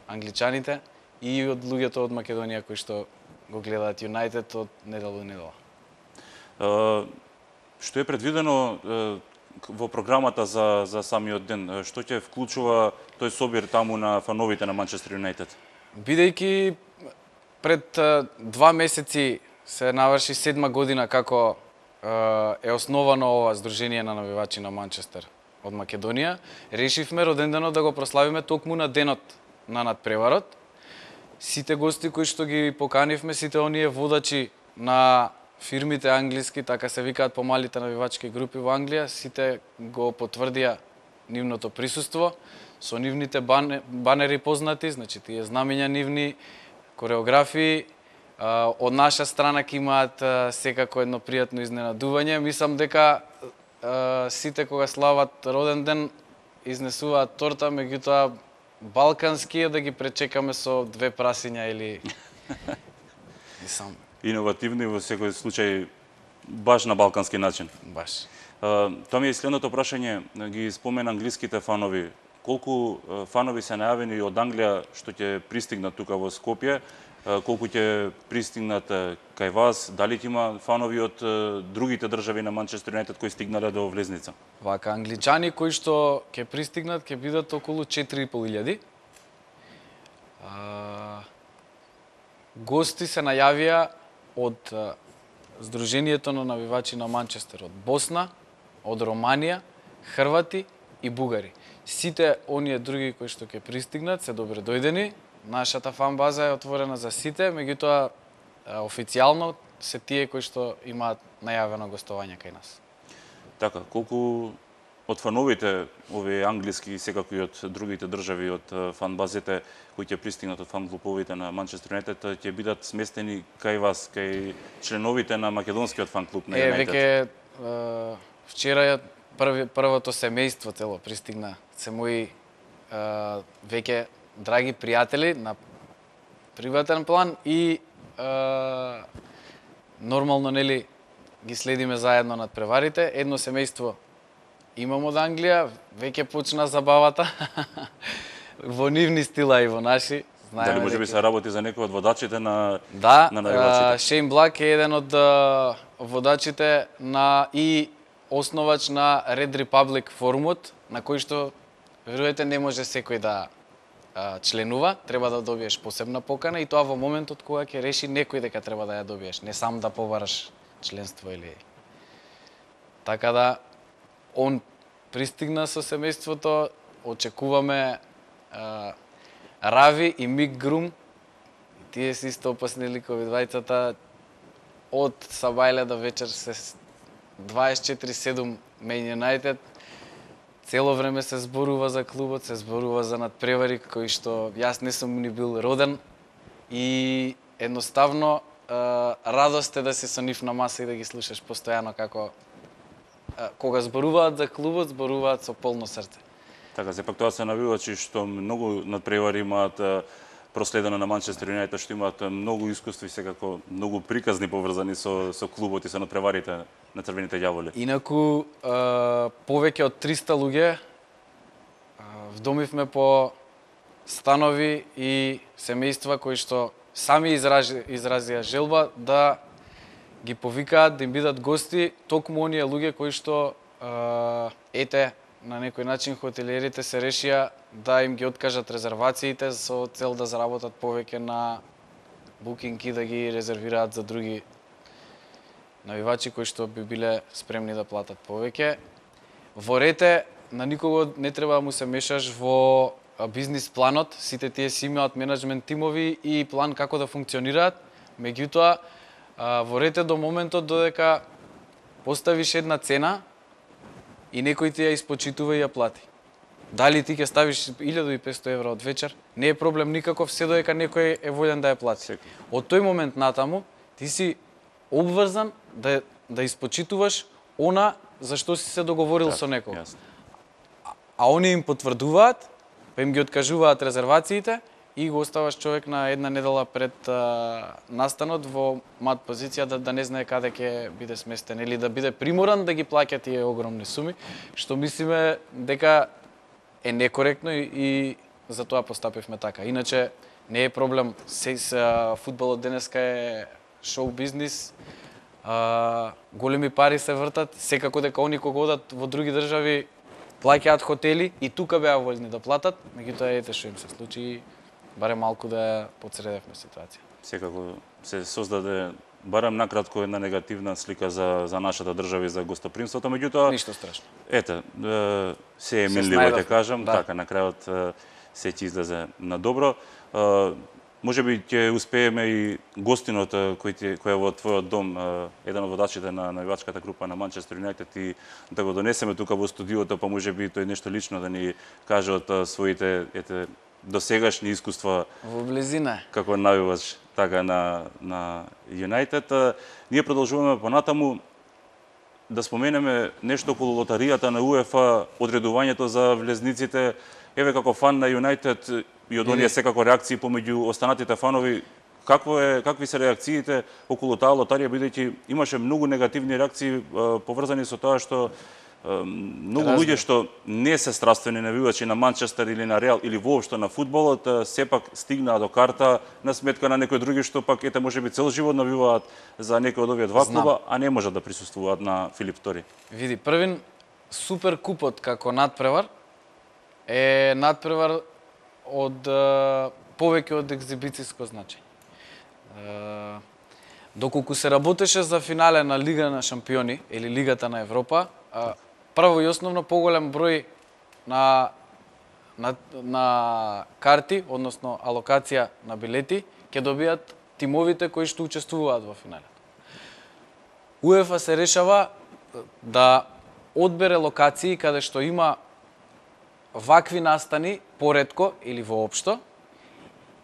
англичаните и од луѓето од Македонија кои што го гледаат Юнајтед од недела до недела. Што е предвидено во програмата за самиот ден? Што ќе вклучува тој собир таму на фановите на Манчестер Юнајтед? Бидејќи пред 2 месеци се наврши 7 година како е основано ова Сдружение на навивачи на Манчестер од Македонија, решивме роденденот да го прославиме токму на денот на надпреварот. Сите гости кои што ги поканивме, сите оние водачи на фирмите англиски, така се викаат помалите навивачки групи во Англија, сите го потврдија нивното присуство, со нивните банери познати, значи тие знамења нивни, кореографии. Од наша страна ќе имаат секако едно пријатно изненадување. Мислам дека сите кога слават роден ден изнесуваат торта, меѓутоа балкански е да ги пречекаме со 2 прасиња или иновативни во секој случај баш на балкански начин. Баш. Тоа ми е следното прашање, ги спомена англиските фанови. Колку фанови се најавени од Англија што ќе пристигнат тука во Скопје? Колку ќе пристигнат кај вас? Дали ќе има фанови од другите држави на Манчестер Юнајтед кои стигнале до влезница? Вака, англичани кои што ќе пристигнат ќе бидат околу 4.500. Гости се најавија од Сдруженијето на навивачи на Манчестер од Босна, од Романија, Хрвати и Бугари. Сите оние други кои што ќе пристигнат се добре дојдени. Нашата фан база е отворена за сите, меѓутоа официјално се тие кои што имаат најавено гостување кај нас. Така, колку од фановите, овие англиски и секако и од другите држави, од фан базите кои ќе пристигнат од фан клубовите на Манчестер Юнајтед, ќе бидат сместени кај вас, кај членовите на македонскиот фан клуб на Юнајтед? Веќе вчера првото семејство цело пристигна. Се мои веќе драги пријатели на приватен план и нормално, нели, ги следиме заедно надпреварите. Едно семејство имам од Англија, веќе почна забавата. Во нивни стила и во наши. Дали може би се работи за некој од водачите на навивачите? Шейн Блак е еден од водачите и основач на Red Republic форумот, на кој што верувате не може секој да членува, треба да добиеш посебна покана и тоа во моментот кога ќе реши некој дека треба да ја добиеш, не сам да побараш членство или. Така да он пристигна со семејството, очекуваме Рави и Мик Грум, и тие се исто опасни ликови двајцата, од сабајле до вечер се 24/7 Man United. Цело време се зборува за клубот, се зборува за надпревари кои што јас не сум ни бил роден и едноставно радост е да си со нив на маса и да ги слушаш постојано како кога зборуваат за клубот, зборуваат со полно срце. Така, сепак тоа се навивачи што многу надпревари имаат проследено на Манчестер Юнајтед, што имаат многу искуство и секако многу приказни поврзани со клубот и со надпреварите на Црвените ѓаволи. Инаку, повеќе од 300 луѓе вдомивме по станови и семејства кои што сами изразија желба да ги повикаат, да им бидат гости, токму оние луѓе кои што на некој начин хотелиерите се решија да им ги откажат резервациите со цел да заработат повеќе на букинг и да ги резервираат за други навивачи кои што би биле спремни да платат повеќе. Во рете, на никого не треба да му се мешаш во бизнис планот, сите тие си имаат менеджмент тимови и план како да функционираат, меѓутоа во рете до моментот додека поставиш една цена и некој ти ја испочитува и ја плати. Дали ти ќе ставиш 1500 евра од вечер, не е проблем никаков, се додека некој е волен да ја плати. Од тој момент натаму, ти си обврзан да испочитуваш она за што си се договорил со некој. А они им потврдуваат, па им ги откажуваат резервациите и го оставаш човек на една недела пред настанот во мат позиција да не знае каде ќе биде сместен или да биде приморан да ги плаќа тие огромни суми, што мислиме дека е некоректно и за тоа постапивме така. Иначе не е проблем, фудбалот денеска е шоу бизнис, големи пари се вртат, секако дека они кога одат во други држави плаќаат хотели и тука беа воljни да платат, меѓутоа ете што им се случи, барем малку да ја подсредевме ситуација. Секако се создаде барем накратко една негативна слика за нашата држава и за гостопримството, меѓутоа ништо страшно. Ете, се е минливо ќе кажам, така на крајот се ќе излезе на добро. Можеби ќе успееме и гостинот кој е во твојот дом, еден од водачите на навивачката група на Манчестер Юнајтед и да го донесеме тука во студиото, па можеби тој нешто лично да ни каже од своите досегашни искуства во близина како навивач така на Юнајтед. Ние продолжуваме понатаму да споменеме нешто околу лотаријата на УЕФА, одредувањето за влезниците. Еве како фан на Юнајтед и од оние секако реакции помеѓу останатите фанови, какви се реакциите околу таа лотарија, бидејќи имаше многу негативни реакции поврзани со тоа што многу луѓе што не се страствени навивачи на Манчестер или на Реал или воопшто на фудбалот, сепак стигнаа до карта на сметка на некои други што пак можеби цел живот навиваат за некој од овие два клуба, а не можат да присуствуваат на Филип II. Види, првин супер купот како надпревар е надпревар од повеќе од екзибициско значење. Доколку се работеше за финале на Лига на шампиони или Лигата на Европа, прво и основно поголем број на карти, односно алокација на билети, ќе добијат тимовите кои што учествуваат во финалето. УЕФА се решава да одбере локации каде што има вакви настани поретко или воопшто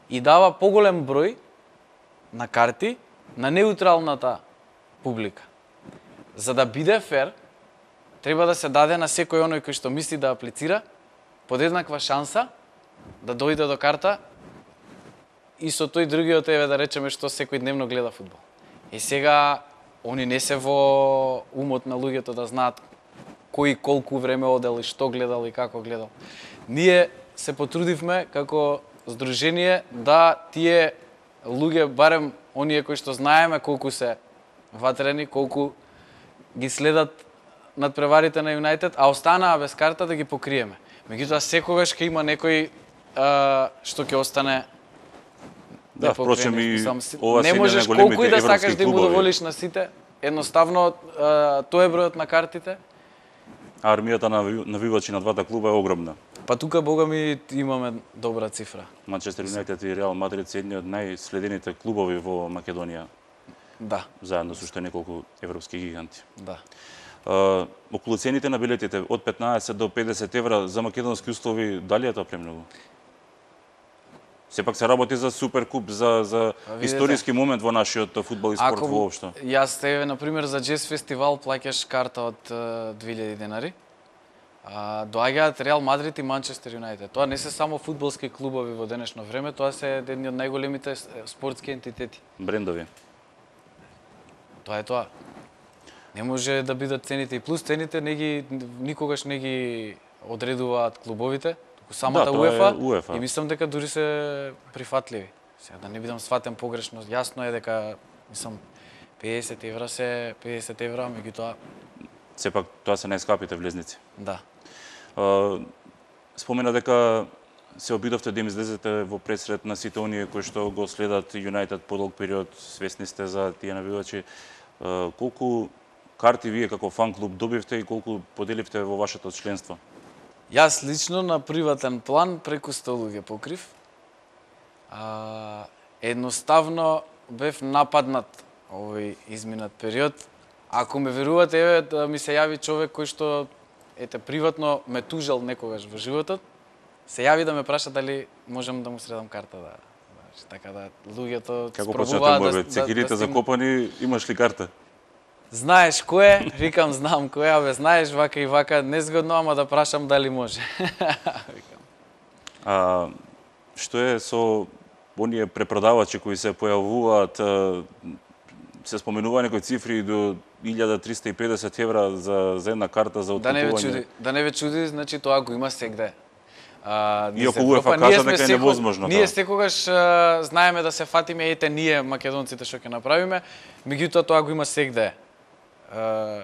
и дава поголем број на карти на неутралната публика. За да биде фер, треба да се даде на секој оној кој што мисли да аплицира подеднаква шанса да дојде до карта и со тој другиот да речеме што секој дневно гледа фудбал. И сега они не се во умот на луѓето да знаат кој колку време одел и што гледал и како гледал. Ние се потрудивме како здружение да тие луѓе, барем оние кои што знаеме колку се ватрени, колку ги следат надпреварите на Юнайтед, а останаа без карта да ги покриеме. Меѓутоа секогаш ќе има некој што ќе остане Да, впрочем и ова не се можеш на големите колку и да европски сакаш да им клубови. удоволиш на сите. Едноставно тоа е бројот на картите. А армијата на навивачи на двата клуба е огромна. Па тука бога ми имаме добра цифра. Манчестер Юнайтед и Реал Мадрид се едни од најследените клубови во Македонија, Да, заедно со уште неколку европски гиганти. да. Околу цените на билетите од 15 до 50 евра за македонски услови, дали е тоа премногу? Сепак се работи за суперкуп, за видете. историски момент во нашиот фудбал и спорт воопшто. Јас тебе, например, за джез фестивал плаќаш карта од 2000 денари. Доаѓаат Реал Мадрид и Манчестер Юнайтед. Тоа не се само фудбалски клубови во денешно време, тоа се едни од најголемите спортски ентитети. Брендови. Тоа е тоа. Не може да бидат цените и плюс цените никогаш не ги одредуваат клубовите, туку самата Да, тоа е УЕФА, УЕФА. и мислам дека дури се прифатливи. Сега да не бидам сватен погрешно, јасно е дека мислам 50 евра се 50 евра, меѓутоа Сепак тоа се најскапите влезници. да. Спомена дека се обидовте да им излезете во пресред на сите оние кои што го следат Юнайтед подолг период, свесни сте за тие навивачи. Колку карти вие како фан клуб добивте и колку поделивте во вашето членство? Јас лично на приватен план преку 100 луѓе покрив. Едноставно бев нападнат овој изминат период. Ако ме верувате, еве да ми се јави човек кој што приватно ме тужал некогаш во животот, се јави да ме праша дали можам да му средам карта да. Така да луѓето Како спробуваат почнете мове, цекирите закопани, имаш ли карта? Знаеш кој е? Викам знам кој е, знаеш вака и вака, незгодно, ама да прашам дали може. Што е со оние препродавачи кои се појавуваат, се споменува некои цифри до 1350 евра за една карта за откупување? Да не ве чуди, значи тоа го има сегде. Иако УЕФА кажа дека е невозможно Ние тоа. секогаш знаеме да се фатиме, ние македонците што ќе направиме, меѓутоа тоа го има сегде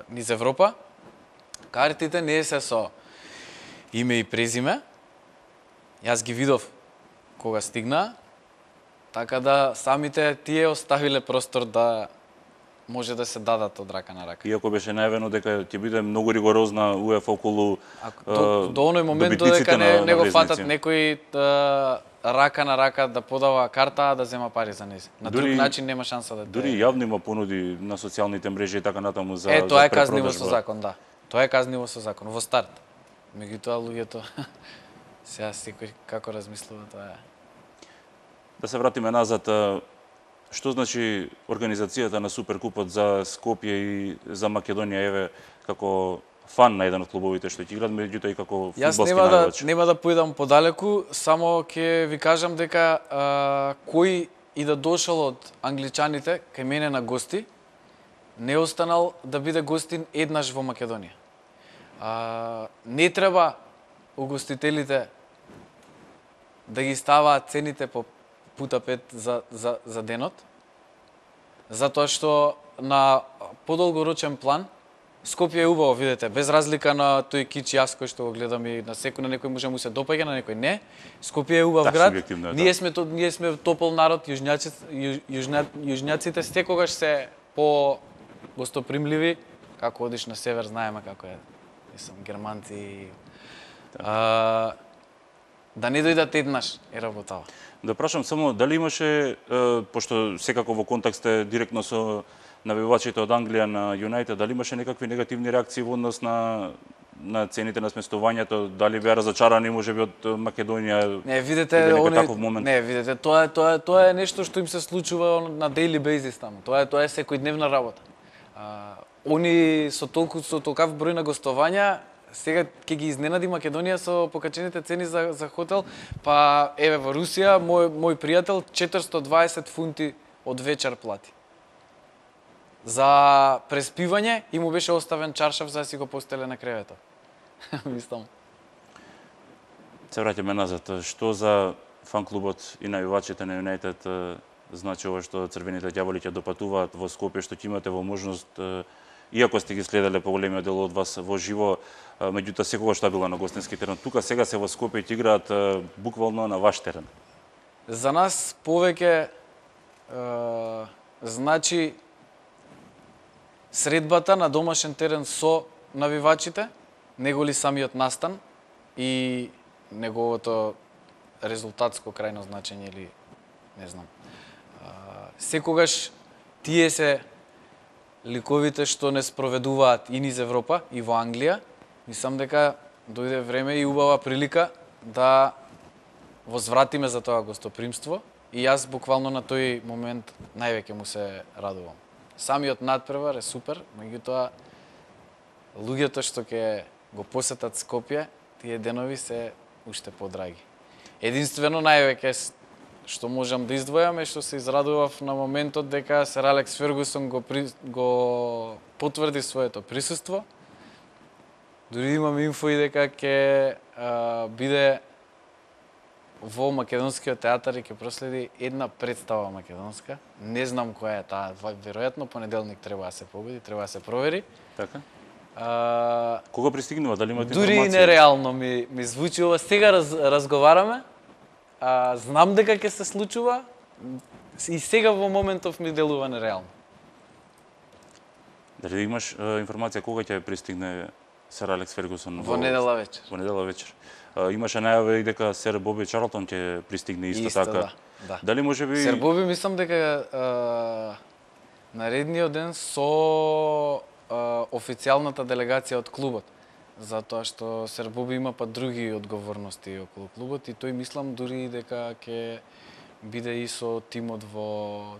низ Европа. Картите не се со име и презиме. Јас ги видов кога стигна, така да самите тие оставиле простор да може да се дадат од рака на рака. Иако беше најавено дека ќе биде многу ригорозна УЕФА околу До оној момент добитниците додека не го влезници. фатат некој рака на рака да подава карта, а да зема пари за нејзе. На друг начин нема шанса да Дури јавно има понуди на социјалните мрежи и така натаму за тоа е за казниво препродажба. со закон, да. Тоа е казниво со закон во старт. Меѓутоа луѓето сега секој како размислува, тоа е. Да се вратиме назад, што значи организацијата на Суперкупот за Скопје и за Македонија, еве, како фан на еден од клубовите што ќе играат, меѓутоа и како Јас фудбалски навивач? нема да поидам подалеку, само ќе ви кажам дека кој и да дошол од англичаните кај мене на гости, не останал да биде гостин еднаш во Македонија. Не треба угостителите да ги ставаат цените по пута 5 за денот, затоа што на подолгорочен план Скопје е убаво, видите, без разлика на тој кич јас кој што го гледам и на некој може му се допаѓа, на некој не. Скопје е убав град. субјективно е, Ние сме топол народ, јужњаците секогаш се по гостопримливи, како одиш на север знаеме како е. Мислам германци. Да не дојдат еднаш е работава. Да прашам само дали имаше, пошто секако во контакт сте директно со навивачите од Англија на Юнайтед, дали имаше некакви негативни реакции во однос на цените на сместувањето, дали беа разочарани можеби од Македонија? Не, видите, таков момент? Не, видите, тоа е нешто што им се случува на daily basis таму. Тоа е секојдневна работа. Они со толкав број на гостувања, сега ќе ги изненади Македонија со покачените цени за хотел, па еве во Русија мој пријател 420 фунти од вечер плати. за преспивање и му беше оставен чаршаф за да си го постеле на креветот. Мислам. Се враќаме назад. Што за фан-клубот и навивачите на Юнайтед значи ова што црвените ѓаволи ќе допатуваат во Скопје, што ќе имате возможност, иако сте ги следеле поголемиот дел од вас во живо, меѓутоа секогаш тоа било на гостински терен. Тука сега се во Скопје ќе играат буквално на ваш терен. За нас повеќе значи средбата на домашен терен со навивачите, неголи самиот настан и неговото резултатско крајно значење или не знам. Секогаш тие се ликовите што не спроведуваат и низ Европа и во Англија. Мислам дека дојде време и убава прилика да возвратиме за тоа гостопримство и јас буквално на тој момент највеќе му се радувам. Самиот надпревар е супер, меѓутоа луѓето што ќе го посетат Скопје, тие денови се уште подраги. Единствено највеќе што можам да издвојам е што се израдував на моментот дека сер Алекс Фергусон го потврди своето присуство. Дури имам инфо и дека ќе биде во Македонскиот театар и ќе проследи една представа македонска. Не знам која е таа, веројатно понеделник треба да се победи, треба да се провери. Така? Кога пристигнува, дали имате дури информација? Дури нереално ми звучи ова. Сега разговараме. Знам дека ќе се случува и сега во моментов ми делува нереално. Дали имаш информација кога ќе пристигне сер Алекс Фергусон? Во недела вечер. Во недела вечер. Имаше најава и дека сер Боби Чарлтон ќе пристигне исто така. Да. Дали можеби Сер Боби мислам дека наредниот ден со официјалната делегација од клубот, затоа што сер Боби има па други одговорности околу клубот и тој мислам дури дека ќе биде и со тимот во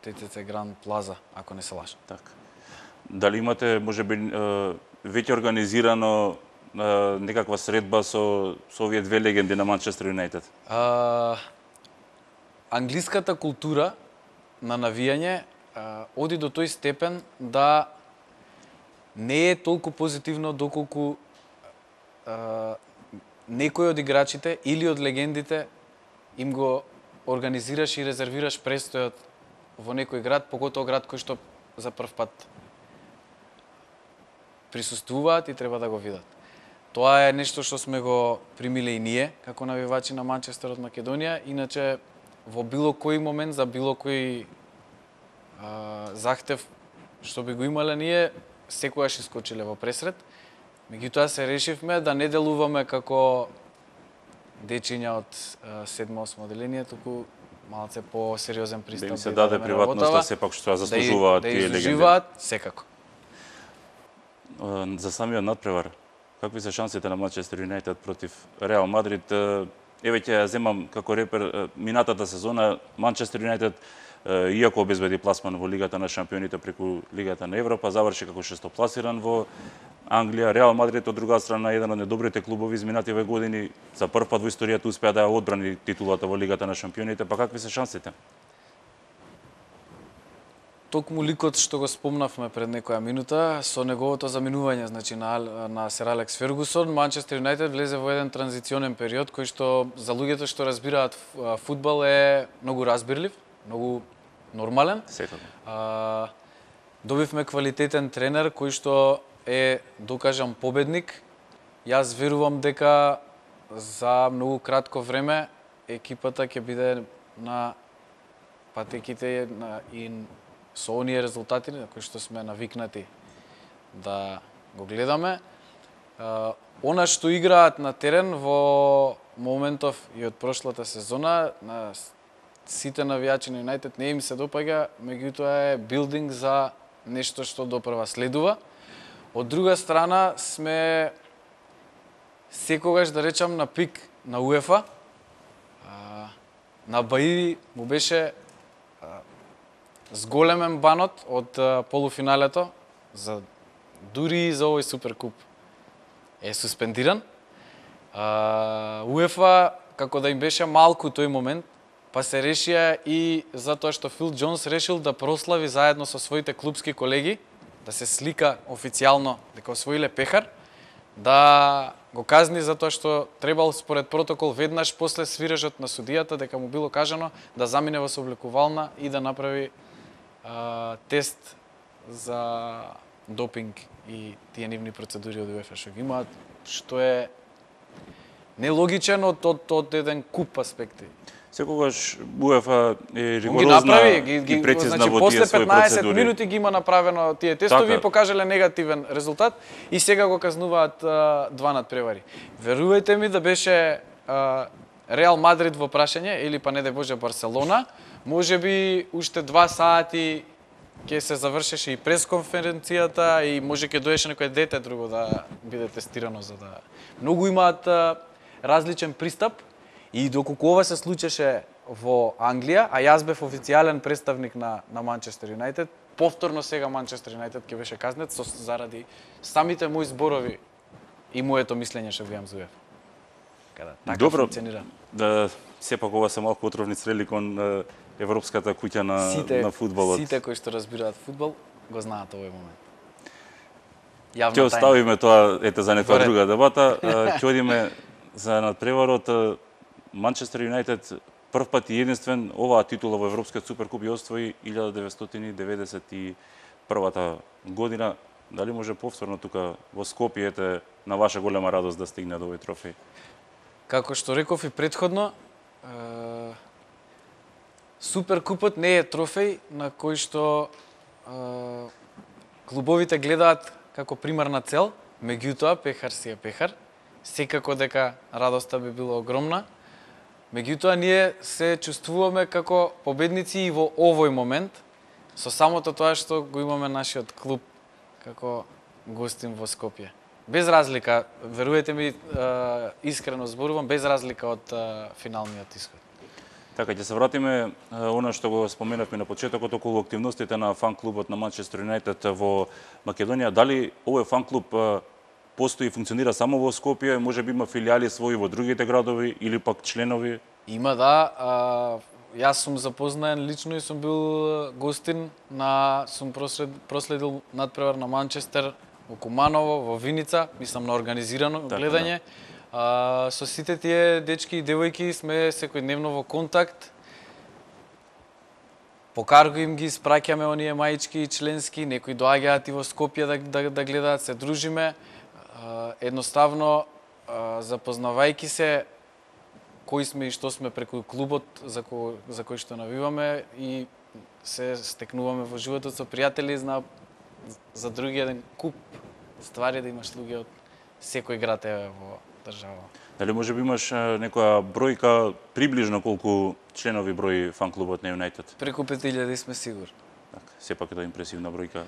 ТТЦ Гранд Плаза, ако не се лажам. Така. Дали имате можеби веќе организирано некаква средба со овие две легенди на Манчестер Юнайтед? Англиската култура на навијање оди до тој степен да не е толку позитивно доколку некој од играчите или од легендите им го организираш и резервираш престојот во некој град, поготово град кој што за прв пат присуствуваат и треба да го видат. Тоа е нешто што сме го примиле и ние, како навивачи на Манчестер од Македонија, иначе во било кој момент, за било кој захтев што би го имале ние, секогаш искочиле во пресред. Меѓутоа се решивме да не делуваме како дечиња од 7-8 оделение, туку малце по-сериозен пристап. Да им се даде приватноста, сепак што ја заслужуваат тие легенди. Да изуживаат, секако. За самиот надпревар, какви се шансите на Манчестер Юнайтед против Реал Мадрид? Еве ќе ја земам како репер минатата сезона Манчестер Юнайтед иако обезбеди пласман во Лигата на шампионите преку Лигата на Европа, заврши како шестопласиран во Англија. Реал Мадрид од друга страна еден од недобрите клубови изминативе години, за прв пат во историјата успеа да ја одбрани титулата во Лигата на шампионите, па какви се шансите? Токму ликот што го спомнавме пред некоја минута, со неговото заминување, значи на сер Алекс Фергусон, Манчестер Юнайтед влезе во еден транзиционен период кој што за луѓето што разбираат фудбал е многу разбирлив, многу нормален. Секако. Добивме квалитетен тренер кој што е, докажам, победник. Јас верувам дека за многу кратко време екипата ќе биде на патеките и со оние резултати на кои што сме навикнати да го гледаме. Она што играат на терен во моментов и од прошлата сезона, на сите навијачи на Юнайтед не им се допаѓа, меѓутоа е билдинг за нешто што допрва следува. Од друга страна сме секогаш, да речам, на пик на УЕФА. На Баиди му беше зголемен банот од полуфиналето, дури и за овој суперкуп е суспендиран. УЕФА, како да им беше малку тој момент, па се решија и затоа што Фил Џонс решил да прослави заедно со своите клубски колеги, да се слика официјално дека освоиле пехар, да го казни затоа што требал според протокол веднаш после свиражот на судијата дека му било кажано да замине во сооблекувална и да направи тест за допинг и тие нивни процедури од УЕФА што ги имаат, што е нелогичен од еден куп аспекти. Секогаш УЕФА е Ги ригорозна направи, и прецизна значи, во после тие своји 15 процедури. минути ги има направено тие тестови Така. и покажале негативен резултат и сега го казнуваат два надпревари. Верувајте ми да беше Реал Мадрид во прашање или па не де Боже Барселона, можеби уште 2 сати ќе се завршеше и пресконференцијата и може ќе доеше некој дете друго да биде тестирано за да... Многу имаат различен пристап и доколку ова се случеше во Англија, а јас бев официјален представник на Манчестер Юнајтед, повторно сега Манчестер Юнајтед ќе беше казнет заради самите мои зборови и моето мислење што го имам за УЕФА. Така Добро, функционира. да сепак ова се малку отровни стрели кон европската куќа на фудбалот. Сите кои што разбираат фудбал го знаат овој момент. Ќе Јавна тајна. оставиме тоа за некоја Добре. друга дебата. Ќе одиме за надпреварот. Манчестер Юнајтед прв пат и единствен оваа титула во Европскиот суперкуп ја освои 1991 година. Дали може повторно тука во Скопје на ваша голема радост да стигне до овој трофеј? Како што реков и претходно, Суперкупот не е трофеј на кој што клубовите гледаат како примарна цел, меѓутоа пехар си е пехар. Секако дека радоста би била огромна. Меѓутоа ние се чувствуваме како победници и во овој момент, со самото тоа што го имаме нашиот клуб како гостин во Скопје. Без разлика, верувате ми, искрено зборувам, без разлика од финалниот исход. Така, ќе се вратиме она што го споменавме на почетокот околу активностите на фан клубот на Манчестер Юнајтед во Македонија. Дали овој фан клуб постои и функционира само во Скопје, може би има филијали своји во другите градови или пак членови? Има, да. Јас сум запознаен лично и сум бил гостин сум проследил надпревар на Манчестер во Куманово, во Виница, мислам на организирано гледање. Со сите тие дечки и девојки сме секојдневно во контакт. По карго им ги испраќаме оние маички и членски, некои доаѓаат и во Скопје да гледаат, се дружиме. Едноставно, запознавајќи се кои сме и што сме преку клубот за кој што навиваме и се стекнуваме во животот со пријатели за други еден куп ствари да имаш луѓе од секој град во држава. Дали може би имаш некоја бројка приближно колку членови брои фан клубот на Юнајтед? Преку 5000 сме сигурни. Така, сепак е тоа импресивна бројка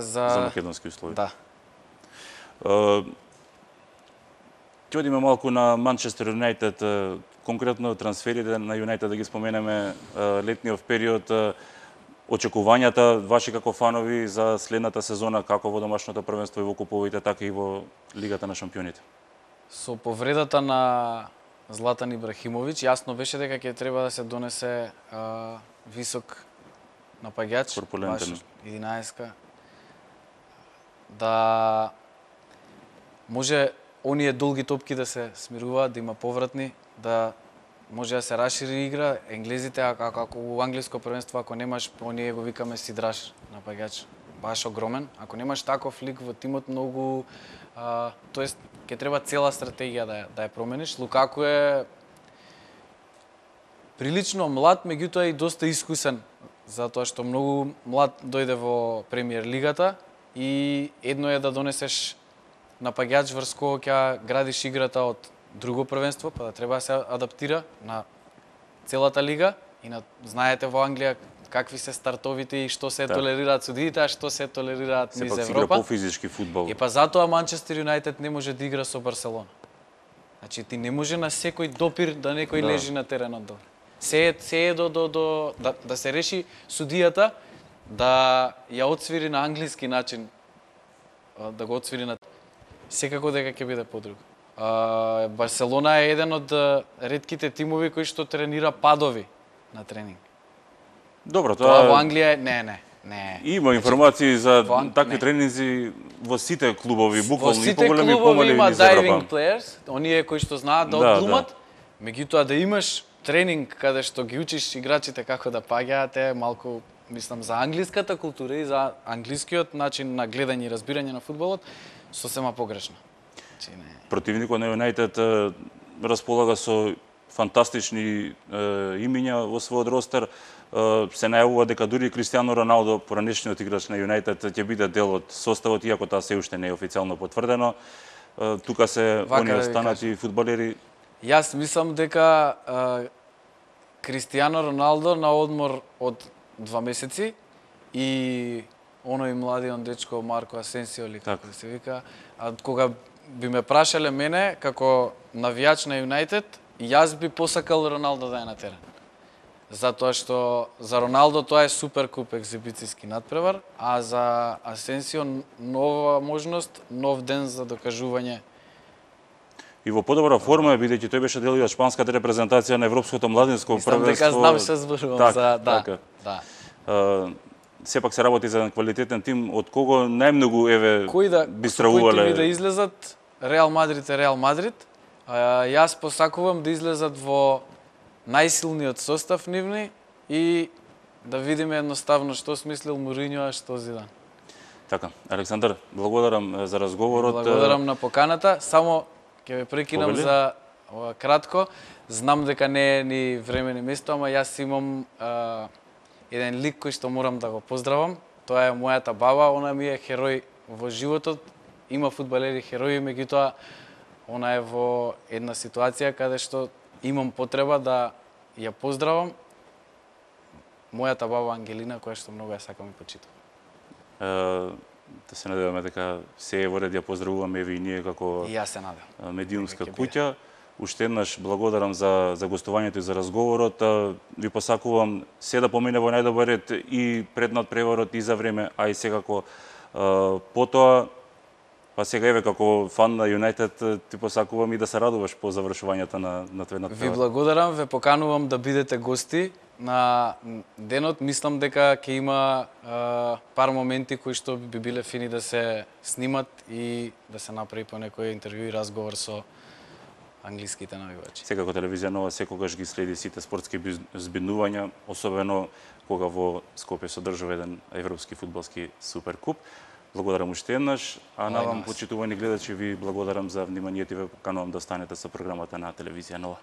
за македонски услови. Да. Ќе одиме малку на Манчестер Юнајтед, конкретно трансферите на Юнајтед да ги споменеме, летниот период, очекувањата ваши како фанови за следната сезона, како во домашното првенство и во куповите, така и во Лигата на шампионите. Со повредата на Златан Ибрахимовиќ, јасно беше дека ќе треба да се донесе висок напаѓач, Корпулентен. 11-ка, да може оние долги топки да се смируваат, да има повратни, да може да се расшири игра. Енглезите, ако во англиско првенство, ако немаш, оние го викаме сидраш напаѓач, баш огромен. Ако немаш таков лик во тимот, многу, тоест, ќе треба цела стратегија да ја промениш. Лукаку е прилично млад, меѓутоа и доста искусен, затоа што многу млад дојде во премиер лигата и едно е да донесеш напаѓач врз кој ќе градиш играта од друго првенство, па да треба да се адаптира на целата лига и знаете во Англија какви се стартовите и што се толерираат судиите, а што се толерираат низ Сепак Европа. игра пофизички фудбал. И па затоа Манчестер Юнајтед не може да игра со Барселона. Значи ти не може на секој допир да некој лежи на теренот долу. Се е да се реши судијата да ја отсвири на англиски начин, да го отсвири на секако дека ќе биде подруг. Барселона е еден од ретките тимови кои што тренира падови на тренинг. Добро, Тоа во тоа Англија е не. има информации за во такви не. тренинзи во сите клубови, Во буквално и сите поголеми и клубови помали има низ Европа. diving players, оние кои што знаат да Да, одглумат. Меѓутоа да имаш тренинг каде што ги учиш играчите како да паѓаат е малку, мислам, за англиската култура и за англискиот начин на гледање и разбирање на фудбалот сосема погрешно. Значи не. Противникот на Юнајтед располага со фантастични имиња во својот ростер. Се најавува дека дури Кристијано Роналдо, поранешниот играч на Юнајтед, ќе биде дел од составот, иако тоа се уште не е официјално потврдено. Тука се Вака оние да ви останати фудбалери. Јас мислам дека Кристијано Роналдо на одмор од 2 месеци и оној младиот дечко Марко Асенсио или како да се вика, кога би ме прашале мене како навијач на Юнајтед, јас би посакал Роналдо да е на терен. Затоа што за Роналдо тоа е суперкуп екзибицијски надпревар, а за Асенсио нова можност, нов ден за докажување. И во подобра форма, бидејќи тој беше дел и од шпанската репрезентација на Европското младинско Мислам првенство. дека знам што зборувам за Така. да. Сепак се работи за еден квалитетен тим, од кого најмногу Кои би кои тими да стравувале. излезат, Реал Мадрид е Реал Мадрид. Јас посакувам да излезат во најсилниот состав нивни и да видиме едноставно што смислил Моринјо, а што Зидан. Така, Александар, благодарам за разговорот. Благодарам на поканата. Само ќе ве прекинам Повели. за кратко. Знам дека не е ни време ни место, ама јас имам еден лик кој што морам да го поздравам. Тоа е мојата баба, она ми е херој во животот. Има фудбалери херои, меѓутоа она е во една ситуација каде што имам потреба да ја поздравам мојата баба Ангелина, која што многу ја сакам и почитувам. Да се надеваме дека се е во ред ја поздравуваме и ние како И јас се надевам. медиумска Ќе биде. куќа. Уште еднаш благодарам за гостувањето и за разговорот. Ви посакувам се да помине во најдобар ред и пред надпреварот и за време, а и секако потоа. Па сега еве како фан на Юнајтед ти посакувам и да се радуваш по завршувањето на тој Ви надпревар. благодарам, ве поканувам да бидете гости на денот. Мислам дека ќе има пар моменти кои што би биле фини да се снимат и да се направи по некој интервју и разговор со англиските навивачи. Секако телевизија Нова секогаш ги следи сите спортски збиднувања, особено кога во Скопје се одржува еден европски фудбалски суперкуп. Благодарам уште еднаш, а на вам, почитувани гледачи, ви благодарам за вниманието и ве поканувам да останете со програмата на телевизија Нова.